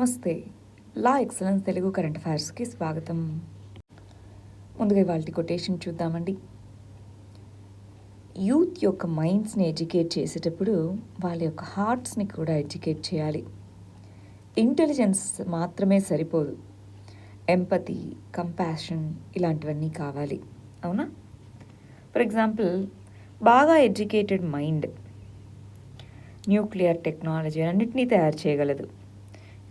నమస్తే. లా excellence Telugu current అఫైర్స్కి స్వాగతం. ముందుగా ఇవాల్టి కొటేషన్ చూద్దామండి. యూత్ యొక్క మైండ్స్ని ఎడ్యుకేట్ చేసేటప్పుడు వాళ్ళ యొక్క హార్ట్స్ని కూడా ఎడ్యుకేట్ చేయాలి. ఇంటెలిజెన్స్ మాత్రమే సరిపోదు, ఎంపతి, కంపాషన్ ఇలాంటివన్నీ కావాలి. అవునా? ఫర్ ఎగ్జాంపుల్, బాగా ఎడ్యుకేటెడ్ మైండ్ న్యూక్లియర్ టెక్నాలజీ అన్నిటినీ తయారు చేయగలదు.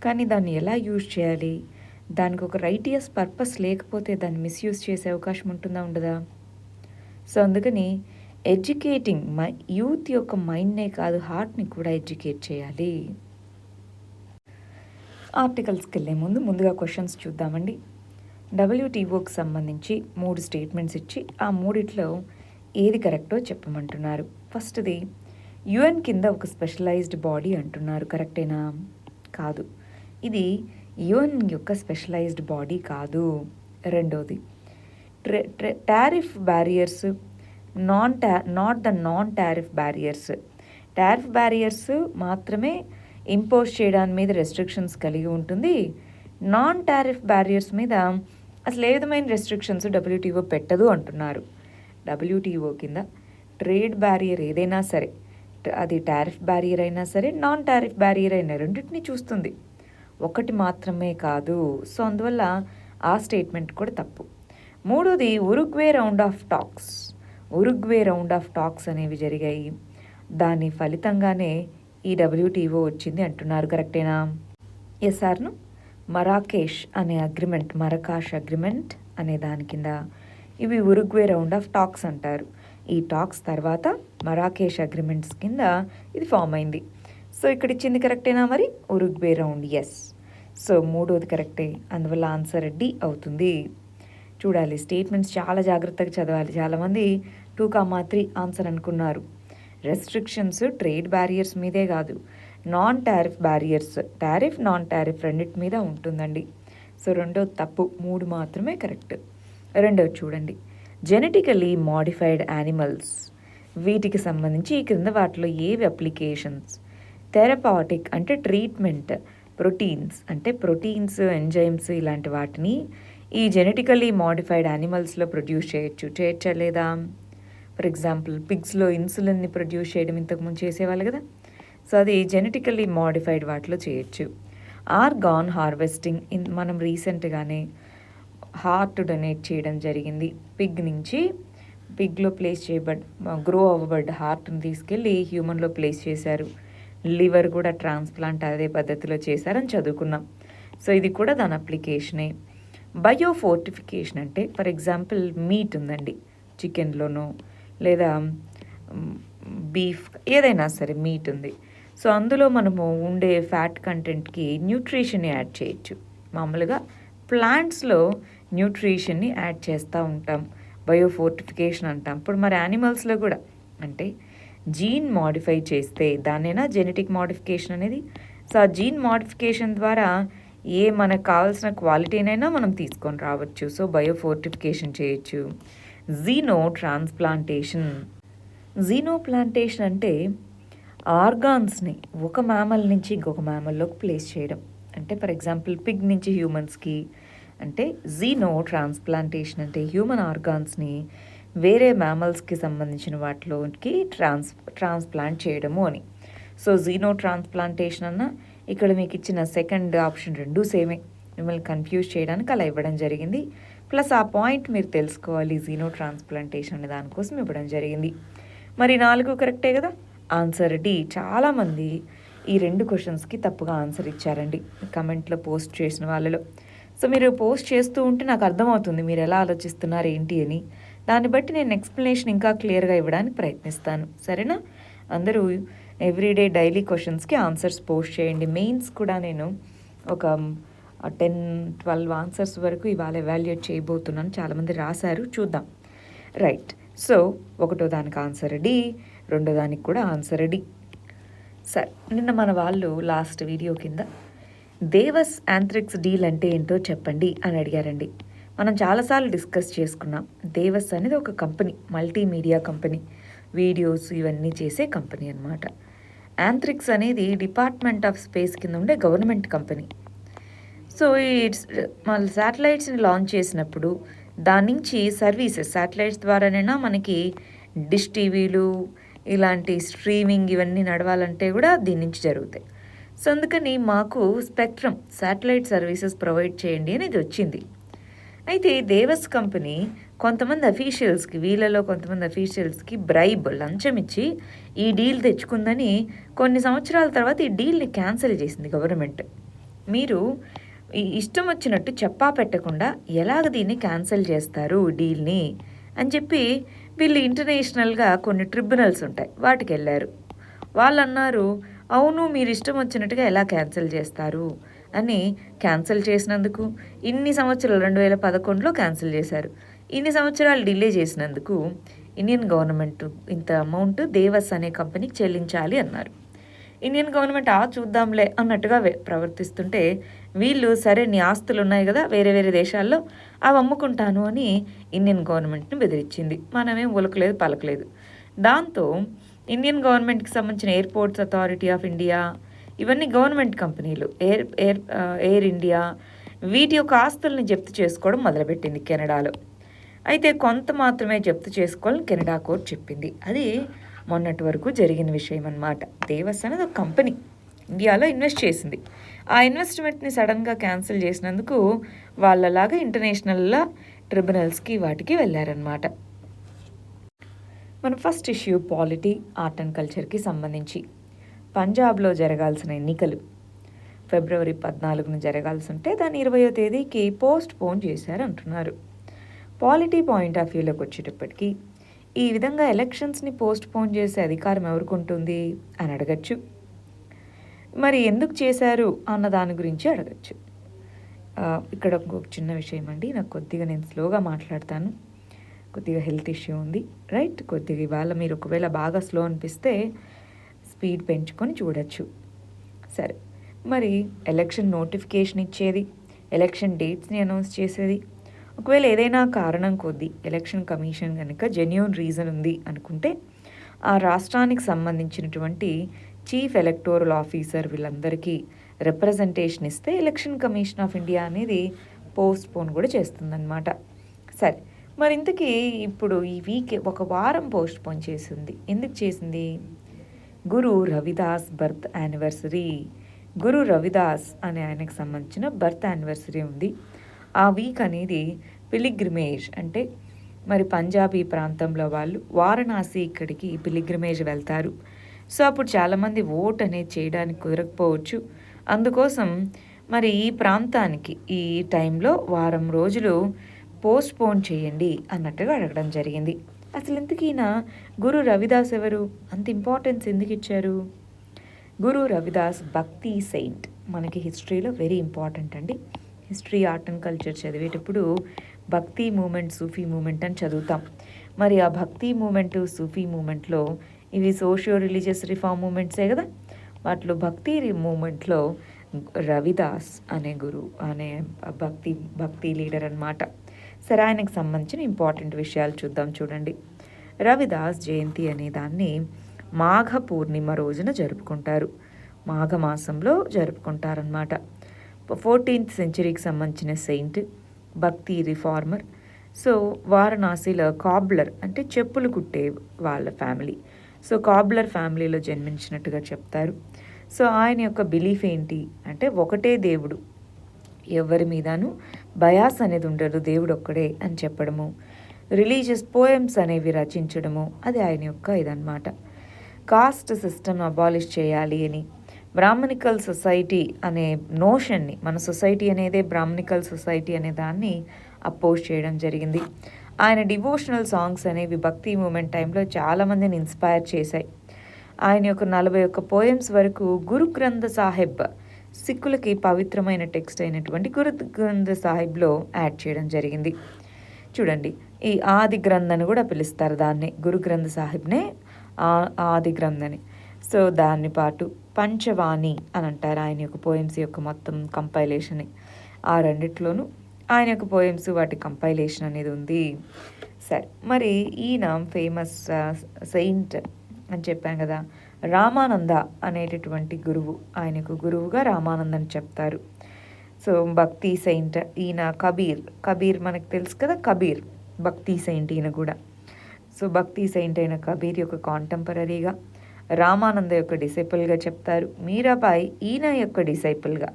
కానీ దాన్ని ఎలా యూజ్ చేయాలి, దానికి ఒక రైటియస్ పర్పస్ లేకపోతే దాన్ని మిస్యూజ్ చేసే అవకాశం ఉంటుందా, ఉండదా? సో అందుకని ఎడ్యుకేటింగ్ యూత్ యొక్క మైండ్నే కాదు, హార్ట్ని కూడా ఎడ్యుకేట్ చేయాలి. ఆర్టికల్స్కి వెళ్ళే ముందుగా క్వశ్చన్స్ చూద్దామండి. WTOకి సంబంధించి 3 స్టేట్మెంట్స్ ఇచ్చి ఆ మూడిట్లో ఏది కరెక్టో చెప్పమంటున్నారు. ఫస్ట్ది, UN కింద ఒక స్పెషలైజ్డ్ బాడీ అంటున్నారు. కరెక్టేనా? కాదు, ఇది UN యొక్క స్పెషలైజ్డ్ బాడీ కాదు. రెండోది, tariff barriers not the non tariff barriers. Tariff barriers మాత్రమే ఇంపోజ్ చేయడానికి మీద రెస్ట్రిక్షన్స్ కలిగి ఉంటుంది. నాన్ టారిఫ్ బ్యారియర్స్ మీద అసలు ఏ విధమైన రెస్ట్రిక్షన్స్ WTO పెట్టదు అంటున్నారు. WTO కింద ట్రేడ్ బ్యారియర్ ఏదైనా సరే, అది టారిఫ్ బ్యారియర్ అయినా సరే, నాన్ టారిఫ్ బ్యారియర్ అయినా రెండింటినీ చూస్తుంది, ఒకటి మాత్రమే కాదు. సో అందువల్ల ఆ స్టేట్మెంట్ కూడా తప్పు. మూడోది, ఉరుగ్వే రౌండ్ ఆఫ్ టాక్స్ అనేవి జరిగాయి, దాని ఫలితంగానే ఈ WTO వచ్చింది అంటున్నారు. కరెక్టేనా? ఎస్ఆర్ను మరాకేష్ అనే అగ్రిమెంట్, మరకాష్ అగ్రిమెంట్ అనే దాని కింద ఇవి ఉరుగ్వే రౌండ్ ఆఫ్ టాక్స్ అంటారు. ఈ టాక్స్ తర్వాత మరాకేష్ అగ్రిమెంట్స్ కింద ఇది ఫామ్ అయింది. సో ఇక్కడ ఇచ్చింది కరెక్టేనా? మరి ఉరుగ్వే రౌండ్, ఎస్. సో మూడోది కరెక్టే, అందువల్ల ఆన్సర్ D అవుతుంది. చూడాలి, స్టేట్మెంట్స్ చాలా జాగ్రత్తగా చదవాలి. చాలామంది 2,3 ఆన్సర్ అనుకున్నారు. రెస్ట్రిక్షన్స్ ట్రేడ్ బ్యారియర్స్ మీదే కాదు, non tariff barriers, tariff non tariff రెండింటి మీద ఉంటుందండి. సో రెండోది తప్పు, 3 మాత్రమే కరెక్ట్. రెండోది చూడండి, జెనెటికలీ మోడిఫైడ్ యానిమల్స్, వీటికి సంబంధించి ఈ క్రింద వాటిలో ఏవి అప్లికేషన్స్? థెరపాటిక్ అంటే ట్రీట్మెంట్, ప్రోటీన్స్ అంటే ప్రోటీన్స్, ఎంజైమ్స్ ఇలాంటి వాటిని ఈ జెనెటికలీ మోడిఫైడ్ యానిమల్స్లో ప్రొడ్యూస్ చేయొచ్చా లేదా? ఫర్ ఎగ్జాంపుల్, పిగ్స్లో ఇన్సులిన్ని ప్రొడ్యూస్ చేయడం ఇంతకుముందు చేసేవాళ్ళు కదా. సో అది జెనెటికలీ మోడిఫైడ్ వాటిలో చేయొచ్చు. ఆర్గాన్ హార్వెస్టింగ్, మనం రీసెంట్గానే హార్ట్ డొనేట్ చేయడం జరిగింది. పిగ్ నుంచి, పిగ్లో ప్లేస్ గ్రో అవ్వబడ్డ హార్ట్ని తీసుకెళ్ళి హ్యూమన్లో ప్లేస్ చేశారు. లివర్ కూడా ట్రాన్స్ప్లాంట్ అదే పద్ధతిలో చేశారని చదువుకున్నాం. సో ఇది కూడా దాని అప్లికేషనే. బయోఫోర్టిఫికేషన్ అంటే ఫర్ ఎగ్జాంపుల్ మీట్ ఉందండి, చికెన్లోనో లేదా బీఫ్ ఏదైనా సరే మీట్ ఉంది. సో అందులో మనము ఉండే ఫ్యాట్ కంటెంట్కి న్యూట్రిషన్ యాడ్ చేయొచ్చు. మామూలుగా ప్లాంట్స్లో న్యూట్రిషన్ని యాడ్ చేస్తూ ఉంటాం, బయోఫోర్టిఫికేషన్ అంటాం. ఇప్పుడు మరి యానిమల్స్లో కూడా అంటే జీన్ మాడిఫై చేస్తే దాన్నైనా జెనెటిక్ మాడిఫికేషన్ అనేది. సో ఆ జీన్ మాడిఫికేషన్ ద్వారా మనకు కావాల్సిన క్వాలిటీనైనా మనం తీసుకొని రావచ్చు. సో బయోఫోర్టిఫికేషన్ చేయొచ్చు. జీనోప్లాంటేషన్ అంటే ఆర్గాన్స్ని ఒక మ్యామల్ నుంచి ఇంకొక మ్యామల్లోకి ప్లేస్ చేయడం. అంటే ఫర్ ఎగ్జాంపుల్ పిగ్ నుంచి హ్యూమన్స్కి, అంటే ట్రాన్స్ప్లాంటేషన్ అంటే హ్యూమన్ ఆర్గాన్స్ని వేరే మ్యామల్స్కి సంబంధించిన వాటిలోకి ట్రాన్స్ప్లాంట్ చేయడము అని. సో ట్రాన్స్ప్లాంటేషన్ అన్న ఇక్కడ మీకు ఇచ్చిన సెకండ్ ఆప్షన్ రెండూ సేమే, మిమ్మల్ని కన్ఫ్యూజ్ చేయడానికి అలా ఇవ్వడం జరిగింది. ప్లస్ ఆ పాయింట్ మీరు తెలుసుకోవాలి, ట్రాన్స్ప్లాంటేషన్ అనే దానికోసం ఇవ్వడం జరిగింది. మరి 4 కరెక్టే కదా, ఆన్సర్ D. చాలామంది ఈ 2 క్వశ్చన్స్కి తప్పుగా ఆన్సర్ ఇచ్చారండి కమెంట్లో పోస్ట్ చేసిన వాళ్ళలో. సో మీరు పోస్ట్ చేస్తూ ఉంటే నాకు అర్థమవుతుంది మీరు ఎలా ఆలోచిస్తున్నారు ఏంటి అని. దాన్ని బట్టి నేను ఎక్స్ప్లెనేషన్ ఇంకా క్లియర్గా ఇవ్వడానికి ప్రయత్నిస్తాను. సరేనా? అందరూ ఎవ్రీడే డైలీ క్వశ్చన్స్కి ఆన్సర్స్ పోస్ట్ చేయండి. మెయిన్స్ కూడా నేను ఒక 10-12 ఆన్సర్స్ వరకు ఇవాళ ఎవాల్యుయేట్ చేయబోతున్నాను. చాలామంది రాశారు, చూద్దాం. రైట్. సో ఒకటో దానికి ఆన్సర్ D, రెండో దానికి కూడా ఆన్సర్ D. సరే, నిన్న మన వాళ్ళు లాస్ట్ వీడియో కింద దేవస్ యాంథ్రిక్స్ డీల్ అంటే ఏంటో చెప్పండి అని అడిగారండి. మనం చాలాసార్లు డిస్కస్ చేసుకున్నాం. దేవస్ అనేది ఒక కంపెనీ, మల్టీమీడియా కంపెనీ, వీడియోస్ ఇవన్నీ చేసే కంపెనీ అనమాట. యాంథ్రిక్స్ అనేది డిపార్ట్మెంట్ ఆఫ్ స్పేస్ కింద ఉండే గవర్నమెంట్ కంపెనీ. సో ఈ మన శాటిలైట్స్ని లాంచ్ చేసినప్పుడు దాని నుంచి సర్వీసెస్ శాటిలైట్స్ ద్వారానైనా మనకి డిష్ టీవీలు ఇలాంటి స్ట్రీమింగ్ ఇవన్నీ నడవాలంటే కూడా దీని నుంచి జరుగుతాయి. సో అందుకని మాకు స్పెక్ట్రమ్ శాటిలైట్ సర్వీసెస్ ప్రొవైడ్ చేయండి అని ఇది వచ్చింది. అయితే దేవస్ కంపెనీ కొంతమంది అఫీషియల్స్కి వీళ్ళలో కొంతమంది అఫీషియల్స్కి బ్రైబ్ లంచం ఇచ్చి ఈ డీల్ తెచ్చుకుందని కొన్ని సంవత్సరాల తర్వాత ఈ డీల్ని క్యాన్సిల్ చేసింది గవర్నమెంట్. మీరు ఇష్టం వచ్చినట్టు చెప్పా పెట్టకుండా ఎలాగ దీన్ని క్యాన్సిల్ చేస్తారు డీల్ని అని చెప్పి వీళ్ళు ఇంటర్నేషనల్గా కొన్ని ట్రిబ్యునల్స్ ఉంటాయి వాటికి వెళ్ళారు. వాళ్ళు అన్నారు, అవును మీరు ఇష్టం వచ్చినట్టుగా ఎలా క్యాన్సిల్ చేస్తారు అని. క్యాన్సిల్ చేసినందుకు ఇన్ని సంవత్సరాలు 2011లో క్యాన్సిల్ చేశారు. ఇన్ని సంవత్సరాలు డిలే చేసినందుకు ఇండియన్ గవర్నమెంట్ ఇంత అమౌంట్ దేవస్ అనే కంపెనీకి చెల్లించాలి అన్నారు. ఇండియన్ గవర్నమెంట్ చూద్దాంలే అన్నట్టుగా ప్రవర్తిస్తుంటే వీళ్ళు సరే నీ ఆస్తులు ఉన్నాయి కదా వేరే వేరే దేశాల్లో అవి అమ్ముకుంటాను అని ఇండియన్ గవర్నమెంట్ని బెదిరించింది. మనమేం ఉలకలేదు పలకలేదు. దాంతో ఇండియన్ గవర్నమెంట్కి సంబంధించిన ఎయిర్పోర్ట్స్ అథారిటీ ఆఫ్ ఇండియా ఇవన్నీ గవర్నమెంట్ కంపెనీలు ఎయిర్ ఇండియా వీటి యొక్క ఆస్తుల్ని జప్తు చేసుకోవడం మొదలుపెట్టింది కెనడాలో. అయితే కొంత మాత్రమే జప్తు చేసుకోవాలని కెనడా కోర్టు చెప్పింది. అది మొన్నటి వరకు జరిగిన విషయం అన్నమాట. దేవస్ అనేది ఒక కంపెనీ ఇండియాలో ఇన్వెస్ట్ చేసింది. ఆ ఇన్వెస్ట్మెంట్ని సడన్గా క్యాన్సిల్ చేసినందుకు వాళ్ళలాగా ఇంటర్నేషనల్లా ట్రిబ్యునల్స్కి వాటికి వెళ్ళారనమాట. మన first issue polity, art and కల్చర్కి సంబంధించి. పంజాబ్లో జరగాల్సిన ఎన్నికలు ఫిబ్రవరి 14న జరగాల్సి ఉంటే దాన్ని 20వ తేదీకి పోస్ట్ పోన్ చేశారు అంటున్నారు. పాలిటీ పాయింట్ ఆఫ్ వ్యూలోకి వచ్చేటప్పటికి ఈ విధంగా ఎలక్షన్స్ని పోస్ట్ పోన్ చేసే అధికారం ఎవరికి ఉంటుంది అని అడగచ్చు. మరి ఎందుకు చేశారు అన్న దాని గురించి అడగచ్చు. ఇక్కడ ఒక చిన్న విషయం అండి, నేను స్లోగా మాట్లాడతాను, కొద్దిగా హెల్త్ ఇష్యూ ఉంది రైట్. కొద్దిగా ఇవాళ మీరు ఒకవేళ బాగా స్లో అనిపిస్తే స్పీడ్ పెంచుకొని చూడొచ్చు. సరే, మరి ఎలక్షన్ నోటిఫికేషన్ ఇచ్చేది, ఎలక్షన్ డేట్స్ని అనౌన్స్ చేసేది, ఒకవేళ ఏదైనా కారణం కొద్దీ ఎలక్షన్ కమిషన్ కనుక జెన్యూన్ రీజన్ ఉంది అనుకుంటే ఆ రాష్ట్రానికి సంబంధించినటువంటి చీఫ్ ఎలక్టోరల్ ఆఫీసర్ వీళ్ళందరికీ రిప్రజెంటేషన్ ఇస్తే ఎలక్షన్ కమిషన్ ఆఫ్ ఇండియా అనేది పోస్ట్ పోన్ కూడా చేస్తుందన్నమాట. సరే, మరి ఇంతకీ ఇప్పుడు ఈ వీక్ ఒక వారం పోస్ట్ పోన్ చేసింది. ఎందుకు చేసింది? గురు రవిదాస్ బర్త్ యానివర్సరీ. గురు రవిదాస్ అనే ఆయనకు సంబంధించిన బర్త్ యానివర్సరీ ఉంది. ఆ వీక్ అనేది పిలిగ్రిమేజ్ అంటే మరి పంజాబీ ప్రాంతంలో వాళ్ళు వారణాసి ఇక్కడికి పిలిగ్రిమేజ్ వెళ్తారు. సో అప్పుడు చాలామంది ఓట్ అనేది చేయడానికి కుదరకపోవచ్చు. అందుకోసం మరి ఈ ప్రాంతానికి ఈ టైంలో వారం రోజులు పోస్ట్ పోన్ చేయండి అన్నట్టుగా అడగడం జరిగింది. అసలు ఇంతకీనా గురు రవిదాస్ ఎవరు, అంత ఇంపార్టెన్స్ ఎందుకు ఇచ్చారు? గురు రవిదాస్ భక్తి సెయింట్. మనకి హిస్టరీలో వెరీ ఇంపార్టెంట్ అండి. హిస్టరీ, ఆర్ట్ అండ్ కల్చర్ చదివేటప్పుడు భక్తి మూమెంట్, సూఫీ మూమెంట్ అని చదువుతాం. మరి ఆ భక్తి మూమెంట్, సూఫీ మూమెంట్లో ఇవి సోషియో రిలీజియస్ రిఫార్మ్ మూమెంట్సే కదా. వాటిలో భక్తి మూమెంట్లో రవిదాస్ అనే గురు అనే భక్తి లీడర్ అన్నమాట. సరే, ఆయనకు సంబంధించిన ఇంపార్టెంట్ విషయాలు చూద్దాం. చూడండి, రవిదాస్ జయంతి అనే దాన్ని మాఘ పూర్ణిమ రోజున జరుపుకుంటారు. మాఘమాసంలో జరుపుకుంటారనమాట. 14th సెంచరీకి సంబంధించిన సెయింట్, భక్తి రిఫార్మర్. సో వారణాసిలో కాబ్లర్ అంటే చెప్పులు కుట్టే వాళ్ళ ఫ్యామిలీ. సో కాబ్లర్ ఫ్యామిలీలో జన్మించినట్టుగా చెప్తారు. సో ఆయన యొక్క బిలీఫ్ ఏంటి అంటే ఒకటే దేవుడు, ఎవరి మీదను బయాస్ అనేది ఉండదు, దేవుడు ఒక్కడే అని చెప్పడము, రిలీజియస్ పోయమ్స్ అనేవి రచించడము, అది ఆయన యొక్క ఇదన్నమాట. కాస్ట్ సిస్టమ్ అబాలిష్ చేయాలి అని, బ్రాహ్మణికల్ సొసైటీ అనే నోషన్ని, మన సొసైటీ అనేదే బ్రాహ్మణికల్ సొసైటీ అనే దాన్ని అపోజ్ చేయడం జరిగింది. ఆయన డివోషనల్ సాంగ్స్ అనేవి భక్తి మూమెంట్ టైంలో చాలామందిని ఇన్స్పైర్ చేశాయి. ఆయన యొక్క 41 పోయమ్స్ వరకు గురు గ్రంథ సాహిబ్, సిక్కులకి పవిత్రమైన టెక్స్ట్ అయినటువంటి గురు గ్రంథ సాహిబ్లో యాడ్ చేయడం జరిగింది. చూడండి, ఈ ఆది గ్రంథ్ అని కూడా పిలుస్తారు దాన్ని, గురు గ్రంథ సాహిబ్నే ఆది గ్రంథ్ అని. సో దాన్ని పాటు పంచవాణి అని అంటారు ఆయన యొక్క పోయమ్స్ యొక్క మొత్తం కంపైలేషన్ని. ఆ రెండిట్లోనూ ఆయన యొక్క పోయమ్స్ వాటి కంపైలేషన్ అనేది ఉంది. సరే, మరి ఈయన ఫేమస్ సెయింట్ అని చెప్పాం కదా, రామానంద అనేటటువంటి గురువు, ఆయనకు గురువుగా రామానందని చెప్తారు. సో భక్తి సెయింట్ ఈయన కబీర్ మనకు తెలుసు కదా, కబీర్ భక్తి సెయింట్ ఈయన కూడా. సో భక్తి సెయింట్ అయిన కబీర్ యొక్క కాంటెంపరీగా, రామానంద యొక్క డిసైపుల్గా చెప్తారు. మీరాబాయి ఈయన యొక్క డిసైపుల్గా,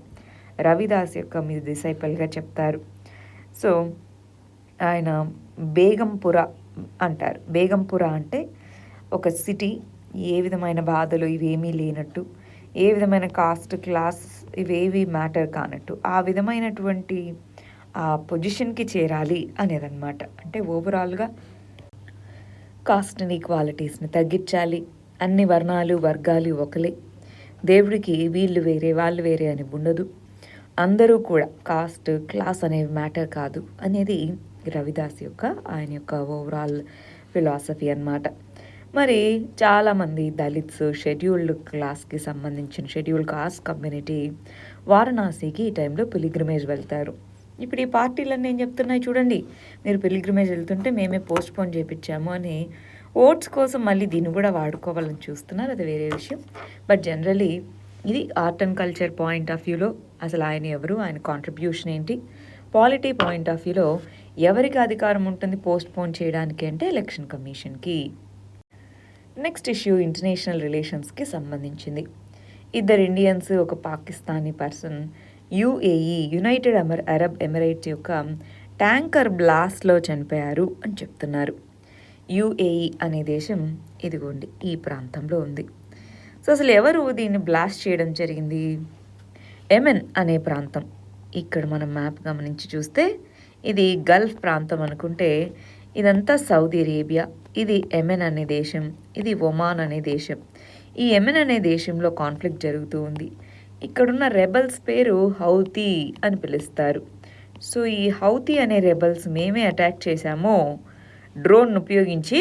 రవిదాస్ యొక్క మీ డిసైపుల్గా చెప్తారు. సో ఆయన బేగంపుర అంటారు. బేగంపుర అంటే ఒక సిటీ, ఏ విధమైన బాధలు ఇవేమీ లేనట్టు, ఏ విధమైన కాస్ట్ క్లాస్ ఇవేవి మ్యాటర్ కానట్టు, ఆ విధమైనటువంటి ఆ పొజిషన్కి చేరాలి అనేదన్నమాట. అంటే ఓవరాల్గా కాస్ట్ ఈక్వాలిటీస్ని తగ్గించాలి, అన్ని వర్ణాలు వర్గాలు ఒకలే, దేవుడికి వీళ్ళు వేరే వాళ్ళు వేరే అని ఉండదు, అందరూ కూడా కాస్ట్ క్లాస్ అనేవి మ్యాటర్ కాదు అనేది రవిదాస్ యొక్క ఆయన యొక్క ఓవరాల్ ఫిలాసఫీ అన్నమాట. మరి చాలామంది దళిత్స్, షెడ్యూల్డ్ క్లాస్కి సంబంధించిన షెడ్యూల్డ్ కాస్ట్ కమ్యూనిటీ వారణాసికి ఈ టైంలో పిలిగ్రిమేజ్ వెళ్తారు. ఇప్పుడు ఈ పార్టీలన్నీ ఏం చెప్తున్నాయి చూడండి, మీరు పిలిగ్రిమేజ్ వెళ్తుంటే మేమే పోస్ట్ పోన్ చేయించాము అని ఓట్స్ కోసం మళ్ళీ దీన్ని కూడా వాడుకోవాలని చూస్తున్నారు, అది వేరే విషయం. బట్ జనరలీ ఇది art and culture point of వ్యూలో అసలు ఆయన ఎవరు, ఆయన కాంట్రిబ్యూషన్ ఏంటి, పాలిటీ పాయింట్ ఆఫ్ వ్యూలో ఎవరికి అధికారం ఉంటుంది పోస్ట్ పోన్ చేయడానికి అంటే ఎలక్షన్ కమిషన్కి. నెక్స్ట్ ఇష్యూ ఇంటర్నేషనల్ రిలేషన్స్కి సంబంధించింది. ఇద్దరు ఇండియన్స్, ఒక Pakistani person UAE United Arab Emirates యొక్క ట్యాంకర్ బ్లాస్ట్లో చనిపోయారు అని చెప్తున్నారు. యుఏఈ అనే దేశం ఇదిగోండి ఈ ప్రాంతంలో ఉంది. సో అసలు ఎవరు దీన్ని బ్లాస్ట్ చేయడం జరిగింది? యెమెన్ అనే ప్రాంతం. ఇక్కడ మనం మ్యాప్ గమనించి చూస్తే ఇది గల్ఫ్ ప్రాంతం అనుకుంటే ఇదంతా సౌదీ అరేబియా, ఇది యెమెన్ అనే దేశం, ఇది ఒమాన్ అనే దేశం. ఈ యెమెన్ అనే దేశంలో కాన్ఫ్లిక్ట్ జరుగుతూ ఉంది. ఇక్కడున్న రెబల్స్ పేరు హౌతీ అని పిలుస్తారు. సో ఈ హౌతీ అనే రెబల్స్ మేమే అటాక్ చేశామో, డ్రోన్ ఉపయోగించి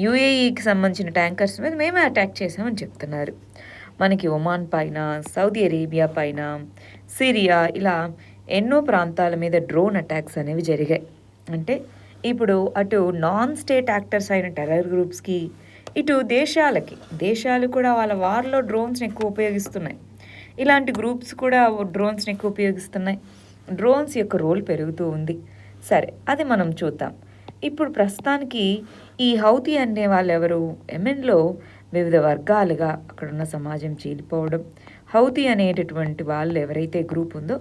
యుఏఈకి సంబంధించిన ట్యాంకర్స్ మీద మేమే అటాక్ చేశామని చెప్తున్నారు. మనకి ఒమాన్ పైన, సౌదీ అరేబియా పైన, సిరియా ఇలా ఎన్నో ప్రాంతాల మీద డ్రోన్ అటాక్స్ అనేవి జరిగాయి. అంటే ఇప్పుడు అటు నాన్ స్టేట్ యాక్టర్స్ అయిన టెర్రర్ గ్రూప్స్కి, ఇటు దేశాలు కూడా వాళ్ళ వార్లో డ్రోన్స్ని ఎక్కువ ఉపయోగిస్తున్నాయి. ఇలాంటి గ్రూప్స్ కూడా డ్రోన్స్ని ఎక్కువ ఉపయోగిస్తున్నాయి. డ్రోన్స్ యొక్క రోల్ పెరుగుతూ ఉంది. సరే, అది మనం చూద్దాం. ఇప్పుడు ప్రస్తుతానికి ఈ హౌతీ అనే వాళ్ళు ఎవరు? యెమెన్లో వివిధ వర్గాలుగా అక్కడున్న సమాజం చీలిపోవడం. హౌతీ అనేటటువంటి వాళ్ళు ఎవరైతే గ్రూప్ ఉందో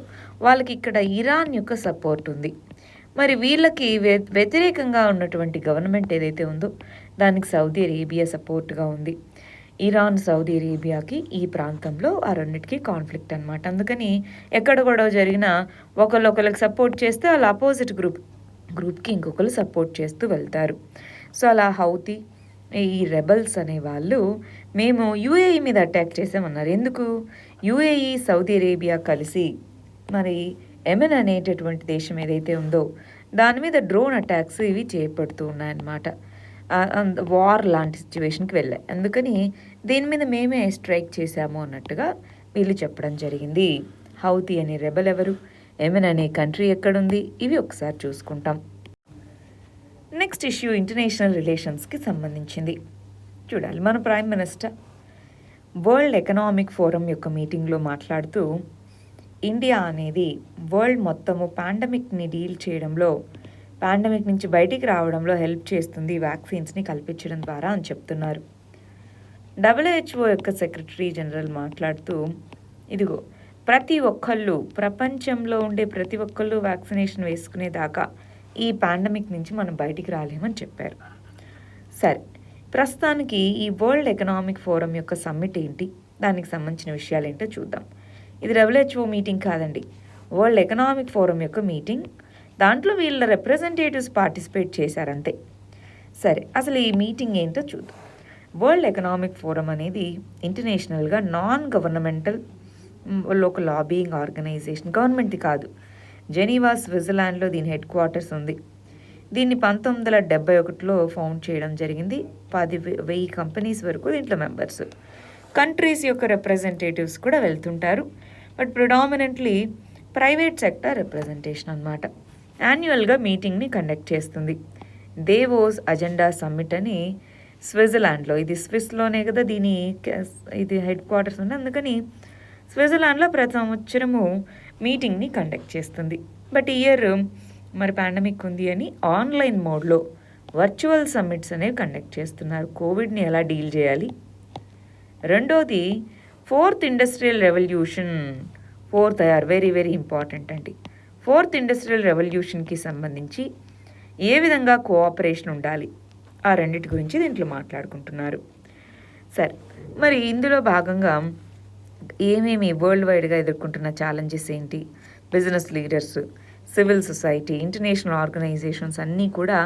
వాళ్ళకి ఇక్కడ ఇరాన్ యొక్క సపోర్ట్ ఉంది. మరి వీళ్ళకి వ్యతిరేకంగా ఉన్నటువంటి గవర్నమెంట్ ఏదైతే ఉందో దానికి సౌదీ అరేబియా సపోర్ట్గా ఉంది. ఇరాన్, సౌదీ అరేబియాకి ఈ ప్రాంతంలో ఆ రెండింటికి కాన్ఫ్లిక్ట్ అనమాట. అందుకని ఎక్కడ గొడవ జరిగినా ఒకళ్ళకి సపోర్ట్ చేస్తే వాళ్ళ అపోజిట్ గ్రూప్కి ఇంకొకరు సపోర్ట్ చేస్తూ వెళ్తారు. సో అలా హౌతీ ఈ రెబల్స్ అనే వాళ్ళు మేము యుఏఈ మీద అటాక్ చేసామన్నారు. ఎందుకు? యుఏఈ, సౌదీ అరేబియా కలిసి మరి యెమెన్ అనేటటువంటి దేశం ఏదైతే ఉందో దాని మీద డ్రోన్ అటాక్స్ ఇవి చేపడుతూ ఉన్నాయన్నమాట. వార్ లాంటి సిచ్యువేషన్కి వెళ్ళాయి. అందుకని దీని మీద మేమే స్ట్రైక్ చేశాము అన్నట్టుగా వీళ్ళు చెప్పడం జరిగింది. హౌతీ అనే రెబల్ ఎవరు, యెమెన్ అనే కంట్రీ ఎక్కడుంది, ఇవి ఒకసారి చూసుకుంటాం. నెక్స్ట్ ఇష్యూ ఇంటర్నేషనల్ రిలేషన్స్కి సంబంధించింది. చూడాలి, మన prime minister world economic forum యొక్క మీటింగ్లో మాట్లాడుతూ ఇండియా అనేది వరల్డ్ మొత్తము పాండమిక్ని డీల్ చేయడంలో, పాండమిక్ నుంచి బయటికి రావడంలో హెల్ప్ చేస్తుంది వ్యాక్సిన్స్ని కల్పించడం ద్వారా అని చెప్తున్నారు. WHO యొక్క సెక్రటరీ జనరల్ మాట్లాడుతూ ఇదిగో ప్రతి ఒక్కళ్ళు, ప్రపంచంలో ఉండే ప్రతి ఒక్కళ్ళు వ్యాక్సినేషన్ వేసుకునేదాకా ఈ పాండమిక్ నుంచి మనం బయటికి రాలేమని చెప్పారు. సరే, ప్రస్తుతానికి ఈ వరల్డ్ ఎకనామిక్ ఫోరం యొక్క సమ్మిట్ ఏంటి, దానికి సంబంధించిన విషయాలు ఏంటో చూద్దాం. ఇది WHO మీటింగ్ కాదండి, వరల్డ్ ఎకనామిక్ ఫోరం యొక్క మీటింగ్. దాంట్లో వీళ్ళ రిప్రజెంటేటివ్స్ పార్టిసిపేట్ చేశారంతే. సరే, అసలు ఈ మీటింగ్ ఏంటో చూద్దాం. వరల్డ్ ఎకనామిక్ ఫోరం అనేది ఇంటర్నేషనల్గా నాన్ గవర్నమెంటల్ ఒక లాబియింగ్ ఆర్గనైజేషన్, గవర్నమెంట్ది కాదు. జెనీవా, స్విట్జర్లాండ్లో దీని హెడ్ క్వార్టర్స్ ఉంది. దీన్ని 1971లో ఫౌండ్ చేయడం జరిగింది. 10,000 కంపెనీస్ వరకు దీంట్లో మెంబర్స్. కంట్రీస్ యొక్క రిప్రజెంటేటివ్స్ కూడా వెళ్తుంటారు. But predominantly private sector representation అన్నమాట. యాన్యువల్గా మీటింగ్ని కండక్ట్ చేస్తుంది. దేవోస్ అజెండా సమ్మిట్ అని స్విట్జర్లాండ్లో, ఇది స్విస్లోనే కదా ఇది హెడ్ క్వార్టర్స్ ఉంది. అందుకని స్విట్జర్లాండ్లో ప్రతి సంవత్సరము మీటింగ్ని కండక్ట్ చేస్తుంది. బట్ ఈ ఇయర్ మరి పాండమిక్ ఉంది అని ఆన్లైన్ మోడ్లో వర్చువల్ సమ్మిట్స్ అనేవి కండక్ట్ చేస్తున్నారు. కోవిడ్ని ఎలా డీల్ చేయాలి. రెండోది fourth industrial revolution. Fourth or very very important అండి. ఫోర్త్ ఇండస్ట్రియల్ రెవల్యూషన్కి సంబంధించి ఏ విధంగా కోఆపరేషన్ ఉండాలి, ఆ రెండింటి గురించి దీంట్లో మాట్లాడుకుంటున్నారు. సరే, మరి ఇందులో భాగంగా ఏమేమి వరల్డ్ వైడ్గా ఎదుర్కొంటున్న ఛాలెంజెస్ ఏంటి, business leaders, civil society, international organisations అన్నీ కూడా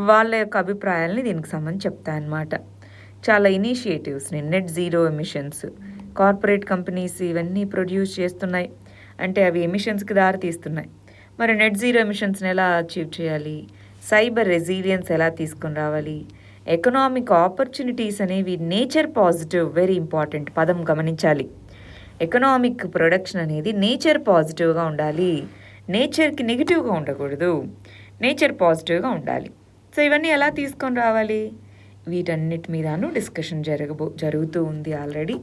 వాళ్ళ యొక్క అభిప్రాయాలని దీనికి సంబంధించి చెప్తాయన్నమాట. చాలా ఇనిషియేటివ్స్ని, net zero emissions, corporate companies ఇవన్నీ ప్రొడ్యూస్ చేస్తున్నాయి, అంటే అవి ఎమిషన్స్కి దారి తీస్తున్నాయి. మరి నెట్ జీరో ఎమిషన్స్ని ఎలా అచీవ్ చేయాలి, సైబర్ రెసిలియన్స్ ఎలా తీసుకొని రావాలి, ఎకనామిక్ ఆపర్చునిటీస్ అనేవి నేచర్ పాజిటివ్, వెరీ ఇంపార్టెంట్ పదం గమనించాలి. ఎకనామిక్ ప్రొడక్షన్ అనేది నేచర్ పాజిటివ్గా ఉండాలి, నేచర్కి నెగిటివ్గా ఉండకూడదు, నేచర్ పాజిటివ్గా ఉండాలి. సో ఇవన్నీ ఎలా తీసుకొని రావాలి, వీటన్నిటి మీదను డిస్కషన్ జరుగుతూ ఉంది ఆల్రెడీ